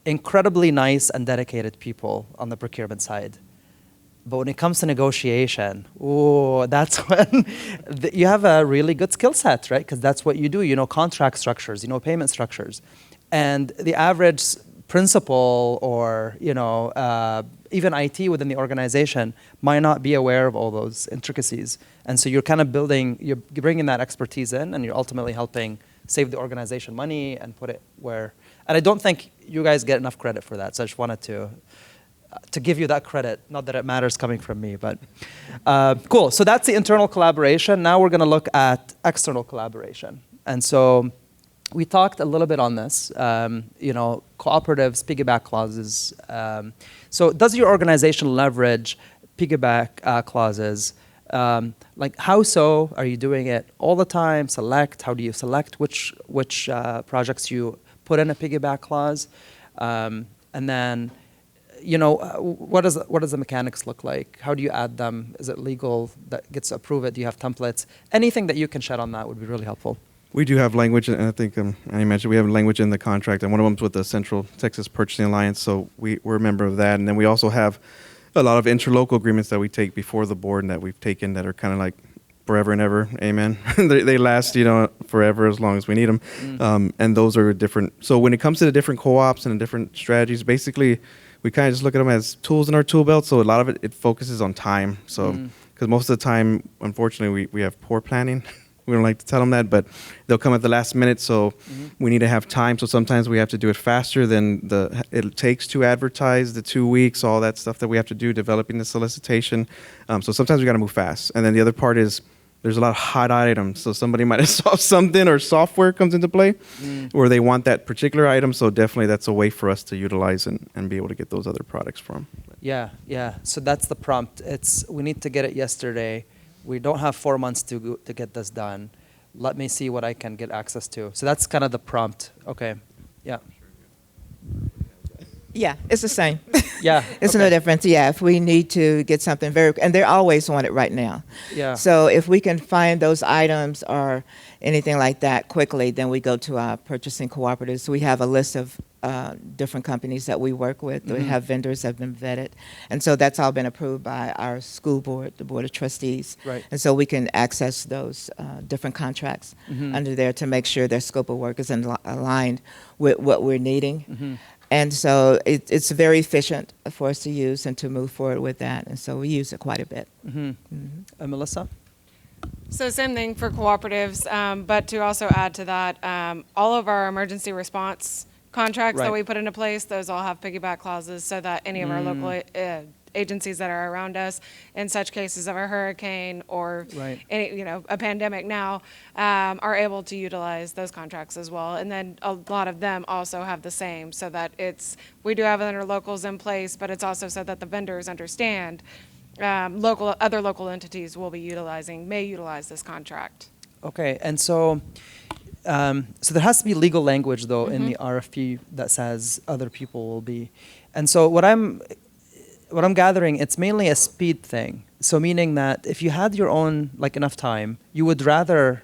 incredibly nice and dedicated people on the procurement side. But when it comes to negotiation, that's when you have a really good skill set, right? Because that's what you do. You know contract structures, you know payment structures, and the average principal or even IT within the organization might not be aware of all those intricacies. And so you're kind of you're bringing that expertise in, and you're ultimately helping save the organization money and put it where. And I don't think you guys get enough credit for that. So I just wanted to give you that credit. Not that it matters coming from me, but cool. So that's the internal collaboration. Now we're going to look at external collaboration. And so we talked a little bit on this, cooperatives, piggyback clauses. So does your organization leverage piggyback clauses? Like how so? Are you doing it all the time? Select? How do you select which projects you put in a piggyback clause? And then, what does the mechanics look like? How do you add them? Is it legal that gets approved? Do you have templates? Anything that you can shed on that would be really helpful. We do have language, and I think I mentioned we have language in the contract, and one of them's with the Central Texas Purchasing Alliance, so we're a member of that. And then we also have a lot of interlocal agreements that we take before the board and that we've taken that are kind of like forever and ever, amen. They last, forever as long as we need them. And those are different. So when it comes to the different co-ops and the different strategies, basically we kind of just look at them as tools in our tool belt. So a lot of it focuses on time. So because most of the time, unfortunately, we have poor planning. We don't like to tell them that, but they'll come at the last minute, so we need to have time. So sometimes we have to do it faster than it takes to advertise the 2 weeks, all that stuff that we have to do, developing the solicitation. So sometimes we got to move fast. And then the other part is there's a lot of hot items. So somebody might have solved something, or software comes into play where they want that particular item. So definitely that's a way for us to utilize and be able to get those other products from. Yeah. So that's the prompt. We need to get it yesterday. We don't have 4 months to get this done. Let me see what I can get access to. So that's kind of the prompt. Okay. Yeah. Yeah, it's the same. Yeah. It's no difference. Yeah, if we need to get something and they always want it right now. Yeah. So if we can find those items or anything like that quickly, then we go to our purchasing cooperatives. We have a list of different companies that we work with. We have vendors that have been vetted. And so that's all been approved by our school board, the board of trustees. Right. And so we can access those different contracts under there to make sure their scope of work is aligned with what we're needing. And so it's very efficient for us to use and to move forward with that. And so we use it quite a bit. Melissa? So same thing for cooperatives, but to also add to that, all of our emergency response contracts that we put into place, those all have piggyback clauses so that any of our local agencies that are around us in such cases of a hurricane or Right. any, a pandemic now, are able to utilize those contracts as well. And then a lot of them also have the same, so that we do have interlocals in place, but it's also so that the vendors understand other local entities may utilize this contract. Okay, and so there has to be legal language though in the RFP that says other people will be, and so what I'm gathering, it's mainly a speed thing. So meaning that if you had your own enough time, you would rather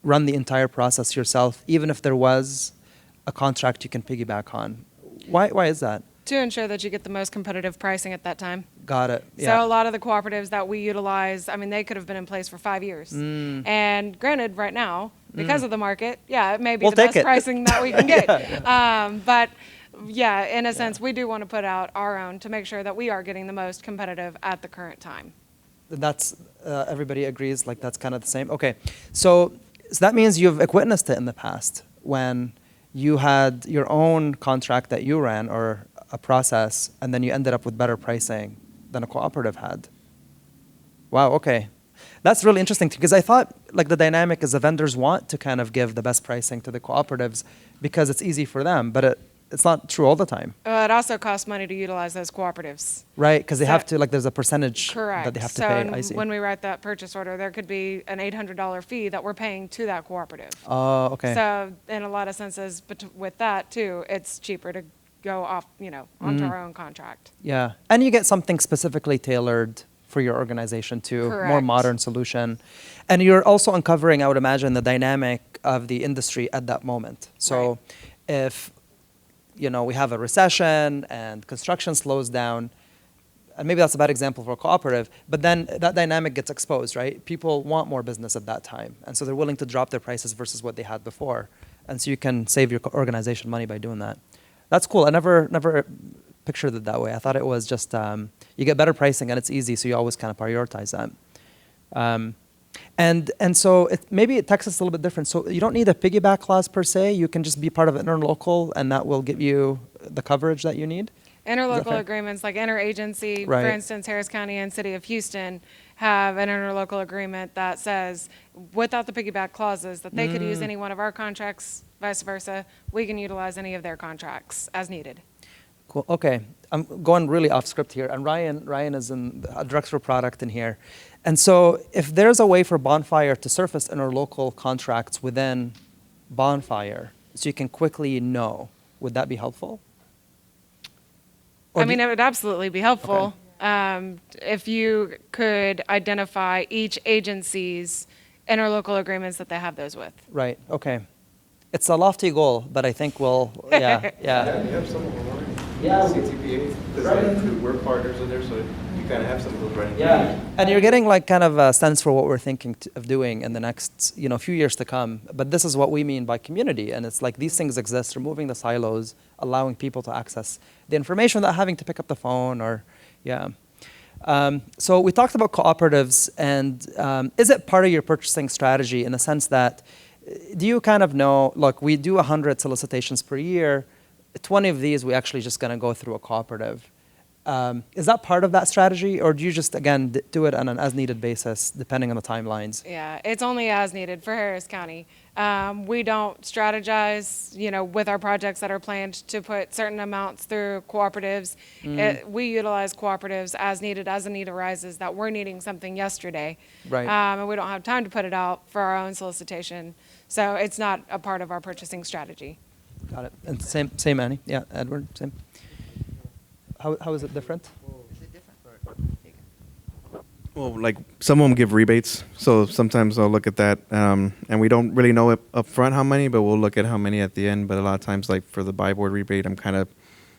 run the entire process yourself, even if there was a contract you can piggyback on. Why is that? To ensure that you get the most competitive pricing at that time. Got it. So Yeah. a lot of the cooperatives that we utilize, they could have been in place for 5 years. And granted, right now, because of the market, it may be We'll the take best it. pricing that we can get. But yeah, in a sense, we do want to put out our own to make sure that we are getting the most competitive at the current time. That's everybody agrees. That's kind of the same. Okay, so that means you've witnessed it in the past when you had your own contract that you ran or a process, and then you ended up with better pricing than a cooperative had. Wow. Okay, that's really interesting because I thought the dynamic is the vendors want to kind of give the best pricing to the cooperatives because it's easy for them, but it's not true all the time. It also costs money to utilize those cooperatives. Right, because they So- have to, there's a percentage Correct. that they have to So pay. I see. when we write that purchase order, there could be an $800 fee that we're paying to that cooperative. Oh, okay. So in a lot of senses, but with that too, it's cheaper to go off, onto our own contract. Yeah, and you get something specifically tailored for your organization too, more Correct. modern solution. And you're also uncovering, I would imagine, the dynamic of the industry at that moment. So Right. if, we have a recession and construction slows down, and maybe that's a bad example for a cooperative, but then that dynamic gets exposed, right? People want more business at that time, and so they're willing to drop their prices versus what they had before. And so you can save your organization money by doing that. That's cool. I never pictured it that way. I thought it was just you get better pricing and it's easy, so you always kind of prioritize that. And so maybe Texas is a little bit different. So you don't need a piggyback clause per se. You can just be part of an interlocal, and that will give you the coverage that you need. Interlocal fair? agreements, like interagency, Right. for instance, Harris County and City of Houston have an interlocal agreement that says, without the piggyback clauses, that they could use any one of our contracts, vice versa. We can utilize any of their contracts as needed. Cool. Okay, I'm going really off script here, and Ryan is in a director of product in here, and so if there's a way for Bonfire to surface interlocal contracts within Bonfire, so you can quickly know, would that be helpful? Or do It would absolutely be helpful if you could identify each agency's interlocal agreements that they have those with. Right. Okay. It's a lofty goal, but I think we'll. Yeah. Yeah, you have some of them already. Yeah. CTPA, because we're partners in there, so you kind of have some of those running. Yeah. And you're getting kind of a sense for what we're thinking of doing in the next few years to come. But this is what we mean by community, and it's these things exist, removing the silos, allowing people to access the information without having to pick up the phone or, yeah. So we talked about cooperatives, and is it part of your purchasing strategy in the sense that, do you kind of know, look, we do 100 solicitations per year, 20 of these we actually just going to go through a cooperative. Is that part of that strategy, or do you just, again, do it on an as-needed basis, depending on the timelines? Yeah, it's only as needed for Harris County. We don't strategize, with our projects that are planned to put certain amounts through cooperatives. We utilize cooperatives as needed, as a need arises, that we're needing something yesterday. Right. And we don't have time to put it out for our own solicitation. So it's not a part of our purchasing strategy. Got it. And same Annie? Yeah, Edward, same. How is it different? Well, some of them give rebates, so sometimes I'll look at that, and we don't really know up front how many, but we'll look at how many at the end. But a lot of times, for the buy board rebate, I'm kind of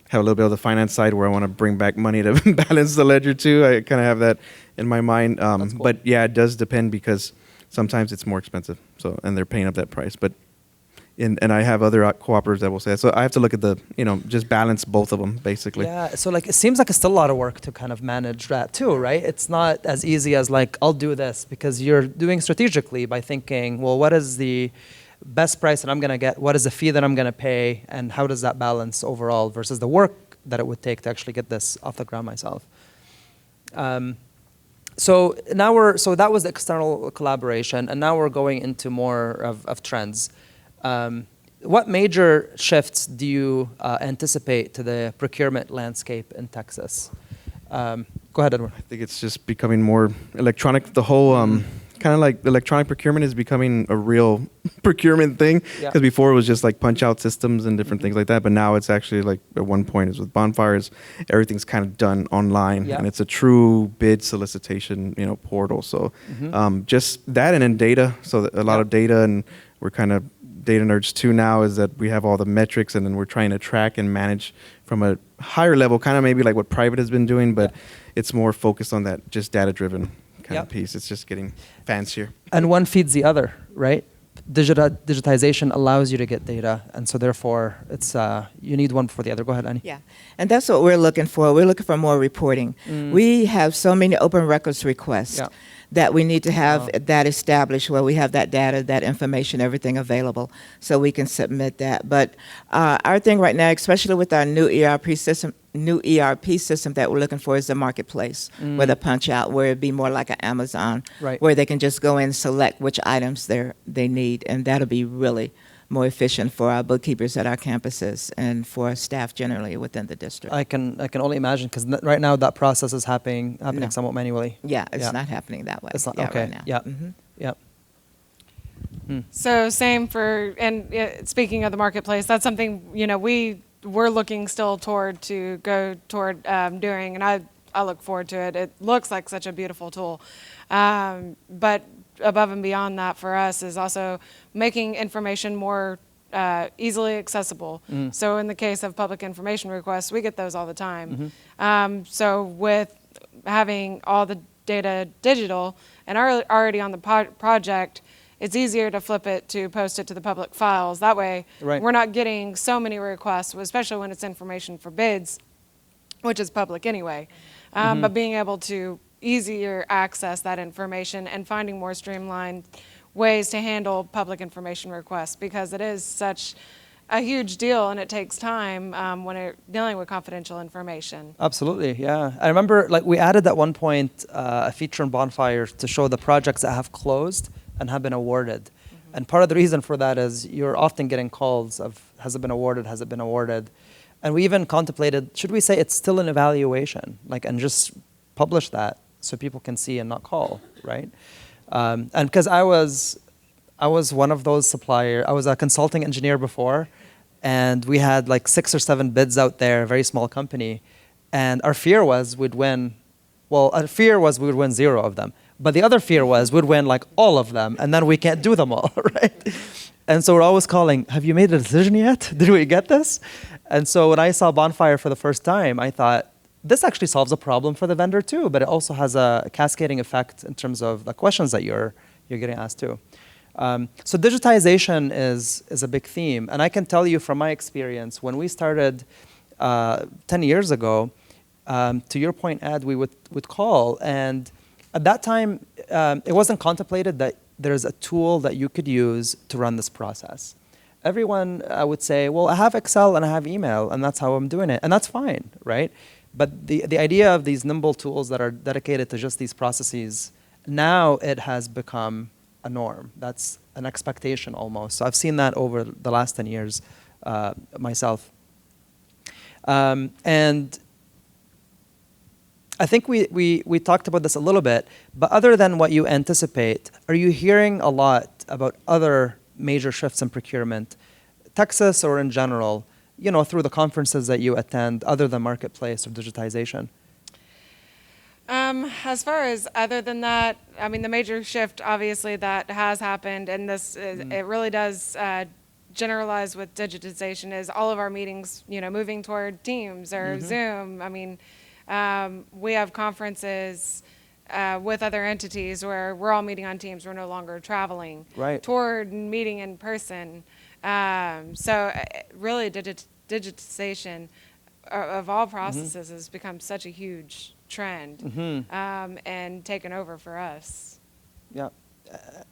have a little bit of the finance side where I want to bring back money to balance the ledger too. I kind of have that in my mind. That's cool. But yeah, it does depend because sometimes it's more expensive, and they're paying up that price. But and I have other cooperatives that will say that. So I have to look at just balance both of them basically. Yeah, so it seems like it's still a lot of work to kind of manage that too, right? It's not as easy as I'll do this, because you're doing strategically by thinking, well, what is the best price that I'm going to get? What is the fee that I'm going to pay? And how does that balance overall versus the work that it would take to actually get this off the ground myself? So that was the external collaboration, and now we're going into more of trends. What major shifts do you anticipate to the procurement landscape in Texas? Go ahead, Edward. I think it's just becoming more electronic. The whole kind of like electronic procurement is becoming a real procurement thing. Yeah. Because before it was just like punch out systems and different things like that. But now it's actually like at one point is with Bonfires, everything's kind of done online, Yeah. and it's a true bid solicitation, portal. So just that, and then data. So a lot Yeah. of data, and we're kind of data nerds too now, is that we have all the metrics, and then we're trying to track and manage from a higher level, kind of maybe like what private has been doing, but it's more focused on that just data driven kind Yep. of piece. It's just getting fancier. And one feeds the other, right? Digitization allows you to get data, and so therefore it's you need one for the other. Go ahead, Annie. Yeah, and that's what we're looking for. We're looking for more reporting. We have so many open records requests Yeah. that we need to have that established, where we have that data, that information, everything available, so we can submit that. But our thing right now, especially with our new ERP system that we're looking for, is the marketplace, where the punch out, where it'd be more like an Amazon, Right. where they can just go in and select which items they need, and that'll be really more efficient for our bookkeepers at our campuses and for staff generally within the district. I can only imagine, because right now that process is happening No. somewhat manually. Yeah, it's Yeah. not happening that way. It's not yeah, okay. right now. Yeah. Mhm. Yep. So same for, and speaking of the marketplace, that's something, we're looking still toward to go toward doing, and I look forward to it. It looks like such a beautiful tool. But above and beyond that for us is also making information more easily accessible. So in the case of public information requests, we get those all the time. So with having all the data digital and already on the project, it's easier to flip it to post it to the public files. That way, Right. we're not getting so many requests, especially when it's information for bids, which is public anyway. But being able to easier access that information and finding more streamlined ways to handle public information requests, because it is such a huge deal and it takes time when you're dealing with confidential information. Absolutely, yeah. I remember, we added at one point a feature in Bonfire to show the projects that have closed and have been awarded. And part of the reason for that is you're often getting calls of, has it been awarded, has it been awarded? And we even contemplated, should we say it's still an evaluation, and just publish that so people can see and not call, right? And because I was one of those suppliers, I was a consulting engineer before, and we had 6 or 7 bids out there, a very small company, and our fear was we'd win. Well, our fear was we would win 0 of them, but the other fear was we'd win all of them, and then we can't do them all, right? And so we're always calling, have you made a decision yet? Did we get this? And so when I saw Bonfire for the first time, I thought, this actually solves a problem for the vendor too, but it also has a cascading effect in terms of the questions that you're getting asked too. So digitization is a big theme, and I can tell you from my experience, when we started 10 years ago, to your point, Ed, we would call, and at that time, it wasn't contemplated that there's a tool that you could use to run this process. Everyone would say, well, I have Excel and I have email, and that's how I'm doing it, and that's fine, right? But the idea of these nimble tools that are dedicated to just these processes, now it has become a norm. That's an expectation almost. So I've seen that over the last 10 years myself. And I think we talked about this a little bit, but other than what you anticipate, are you hearing a lot about other major shifts in procurement, Texas or in general, through the conferences that you attend, other than marketplace or digitization? As far as other than that, I mean, the major shift, obviously, that has happened, and this it really does generalize with digitization, is all of our meetings, moving toward Teams or Zoom. I mean, we have conferences with other entities where we're all meeting on Teams. We're no longer traveling toward meeting in person. So really, digitization of all processes has become such a huge trend and taken over for us. Yeah.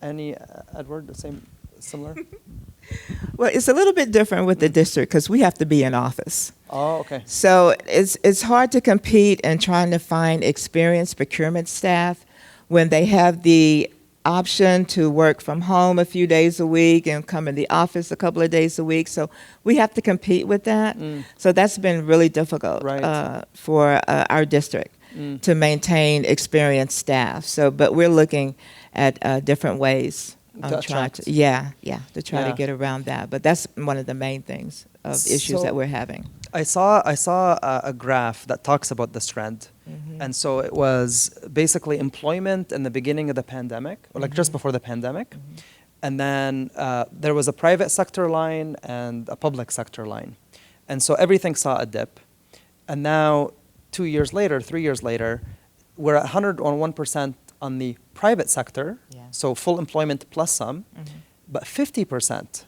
Any, Edward, the similar? Well, it's a little bit different with the district because we have to be in office. Oh, okay. So it's hard to compete in trying to find experienced procurement staff when they have the option to work from home a few days a week and come in the office a couple of days a week. So we have to compete with that. So that's been really difficult Right. for our district to maintain experienced staff. So, but we're looking at different ways To of trying attract. to, to try Yeah. to get around that. But that's one of the main things of issues So- that we're having. I saw a graph that talks about this trend, and so it was basically employment in the beginning of the pandemic, or like just before the pandemic, and then there was a private sector line and a public sector line, and so everything saw a dip, and now 2 years later, 3 years later, we're at 101% on the private sector, Yeah. so full employment plus some, but 50%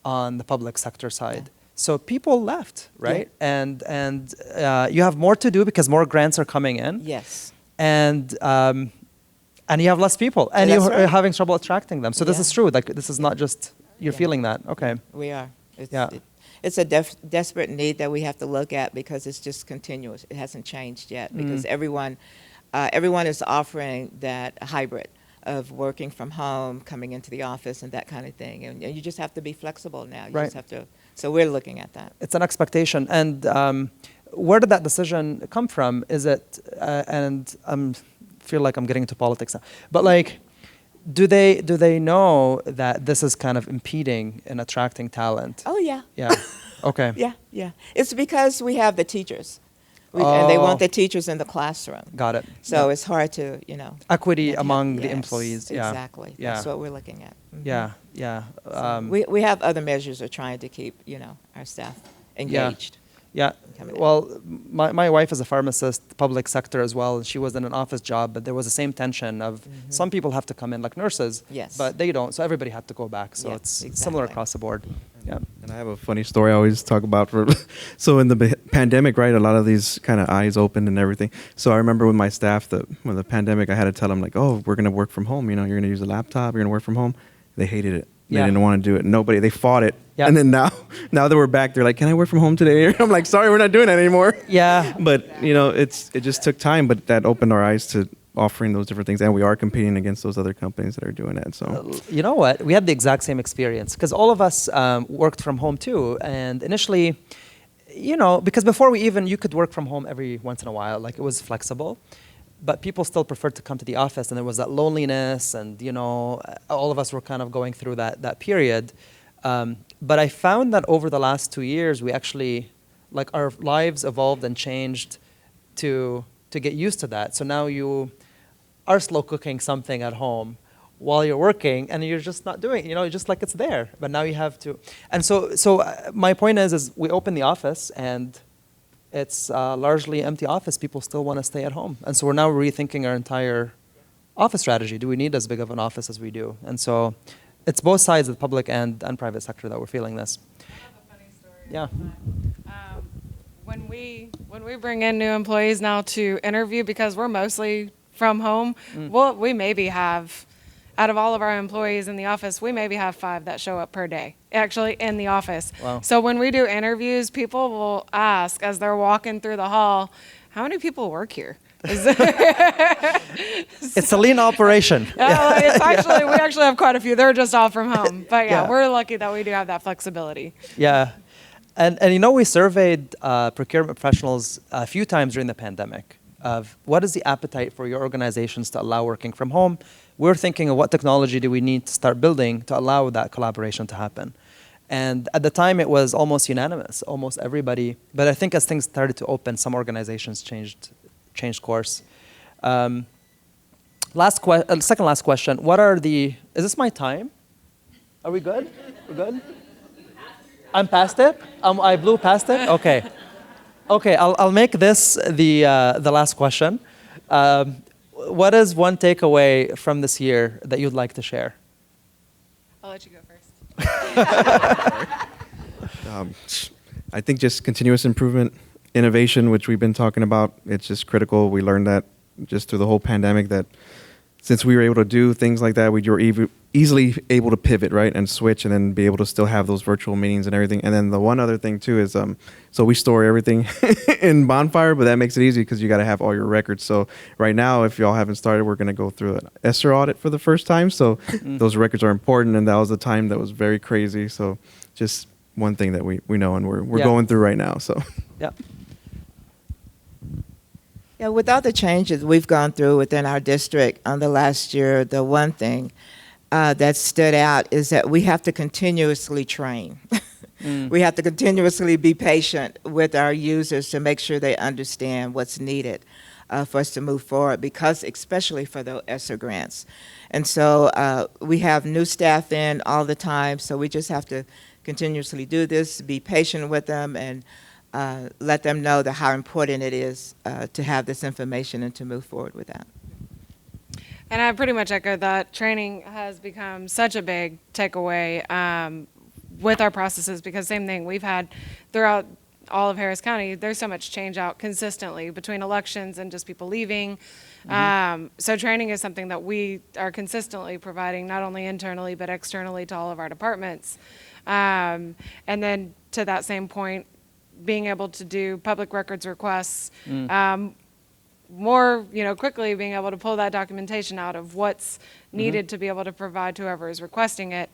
on the public sector side. So people left, right? And you have more to do because more grants are coming in. Yes. And you have less people, and That's you're right. having trouble attracting them. So this Yeah. is true. Like this is not just you're Yeah. feeling that. Okay. We are. It's, Yeah. it's a desperate need that we have to look at because it's just continuous. It hasn't changed yet because everyone is offering that hybrid of working from home, coming into the office, and that kind of thing. And you just have to be flexible now. You Right. just have to. So we're looking at that. It's an expectation. And where did that decision come from? Is it and I feel like I'm getting into politics now, but like. Do they know that this is kind of impeding in attracting talent? Oh yeah. Yeah. Okay. Yeah. It's because we have the teachers, and they Oh. want the teachers in the classroom. Got it. So Yeah. it's hard to Equity yeah, among the yes, employees. Yeah. Exactly. Yeah. That's what we're looking at. Mhm. Yeah. So we have other measures of trying to keep our staff engaged. Yeah. Coming Well, my wife is a pharmacist, public sector as well. And she was in an office job, but there was the same tension of some people have to come in like nurses, Yes. but they don't. So everybody had to go back. So Yeah, it's similar exactly. across the board. Yeah. And I have a funny story I always talk about. So in the pandemic, right, a lot of these kind of eyes opened and everything. So I remember with my staff, when the pandemic, I had to tell them like, oh, we're going to work from home. You're going to use a laptop. You're going to work from home. They hated it. They Yeah. didn't want to do it. They fought it. Yeah. And then now that we're back, they're like, can I work from home today? I'm like, sorry, we're not doing that anymore. Yeah. But, it just took time, but that opened our eyes to offering those different things. And we are competing against those other companies that are doing it. So You know what? We had the exact same experience because all of us worked from home too. And initially, because before you could work from home every once in a while, like it was flexible. But people still preferred to come to the office, and there was that loneliness, and all of us were kind of going through that period. But I found that over the last 2 years, we actually, like our lives evolved and changed to get used to that. So now you are slow cooking something at home while you're working, and you're just not doing it. Just like it's there. But now you have to. And so my point is we open the office and it's largely empty office. People still want to stay at home. And so we're now rethinking our entire office strategy. Do we need as big of an office as we do? And so it's both sides of the public and private sector that we're feeling this. I have a funny story. Yeah. When we bring in new employees now to interview, because we're mostly from home, we maybe have, out of all of our employees in the office, we maybe have 5 that show up per day, actually in the office. Wow. So when we do interviews, people will ask as they're walking through the hall, how many people work here? It's a lean operation. It's actually, we actually have quite a few. They're just all from home. But Yeah. we're lucky that we do have that flexibility. Yeah. And we surveyed procurement professionals a few times during the pandemic of what is the appetite for your organizations to allow working from home. We're thinking of what technology do we need to start building to allow that collaboration to happen. And at the time, it was almost unanimous, almost everybody. But I think as things started to open, some organizations changed course. Second last question. Is this my time? Are we good? We're good? I'm past it? I blew past it? Okay. Okay, I'll make this the last question. What is one takeaway from this year that you'd like to share? I'll let you go first. I think just continuous improvement, innovation, which we've been talking about, it's just critical. We learned that just through the whole pandemic that since we were able to do things like that, we were easily able to pivot, right, and switch, and then be able to still have those virtual meetings and everything. And then the one other thing too is, so we store everything in Bonfire, but that makes it easy because you got to have all your records. So right now, if y'all haven't started, we're going to go through an ESSER audit for the first time. So those records are important, and that was a time that was very crazy. So just one thing that we know and we're Yeah. going through right now. So Yeah. Yeah, with all the changes we've gone through within our district on the last year, the one thing that stood out is that we have to continuously train. We have to continuously be patient with our users to make sure they understand what's needed for us to move forward, because especially for the ESSER grants. And so we have new staff in all the time, so we just have to continuously do this, be patient with them, and let them know how important it is to have this information and to move forward with that. And I pretty much echo that. Training has become such a big takeaway with our processes, because same thing we've had throughout all of Harris County. There's so much change out consistently between elections and just people leaving. So training is something that we are consistently providing, not only internally but externally to all of our departments. And then to that same point, being able to do public records requests more, quickly, being able to pull that documentation out of what's needed to be able to provide to whoever is requesting it.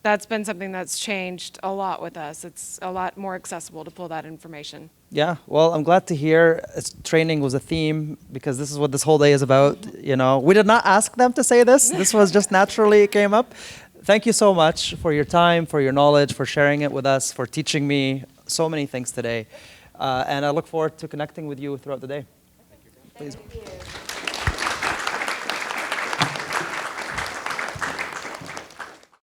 That's been something that's changed a lot with us. It's a lot more accessible to pull that information. Yeah, well, I'm glad to hear training was a theme, because this is what this whole day is about. We did not ask them to say this. This was just naturally it came up. Thank you so much for your time, for your knowledge, for sharing it with us, for teaching me so many things today. And I look forward to connecting with you throughout the day. Please.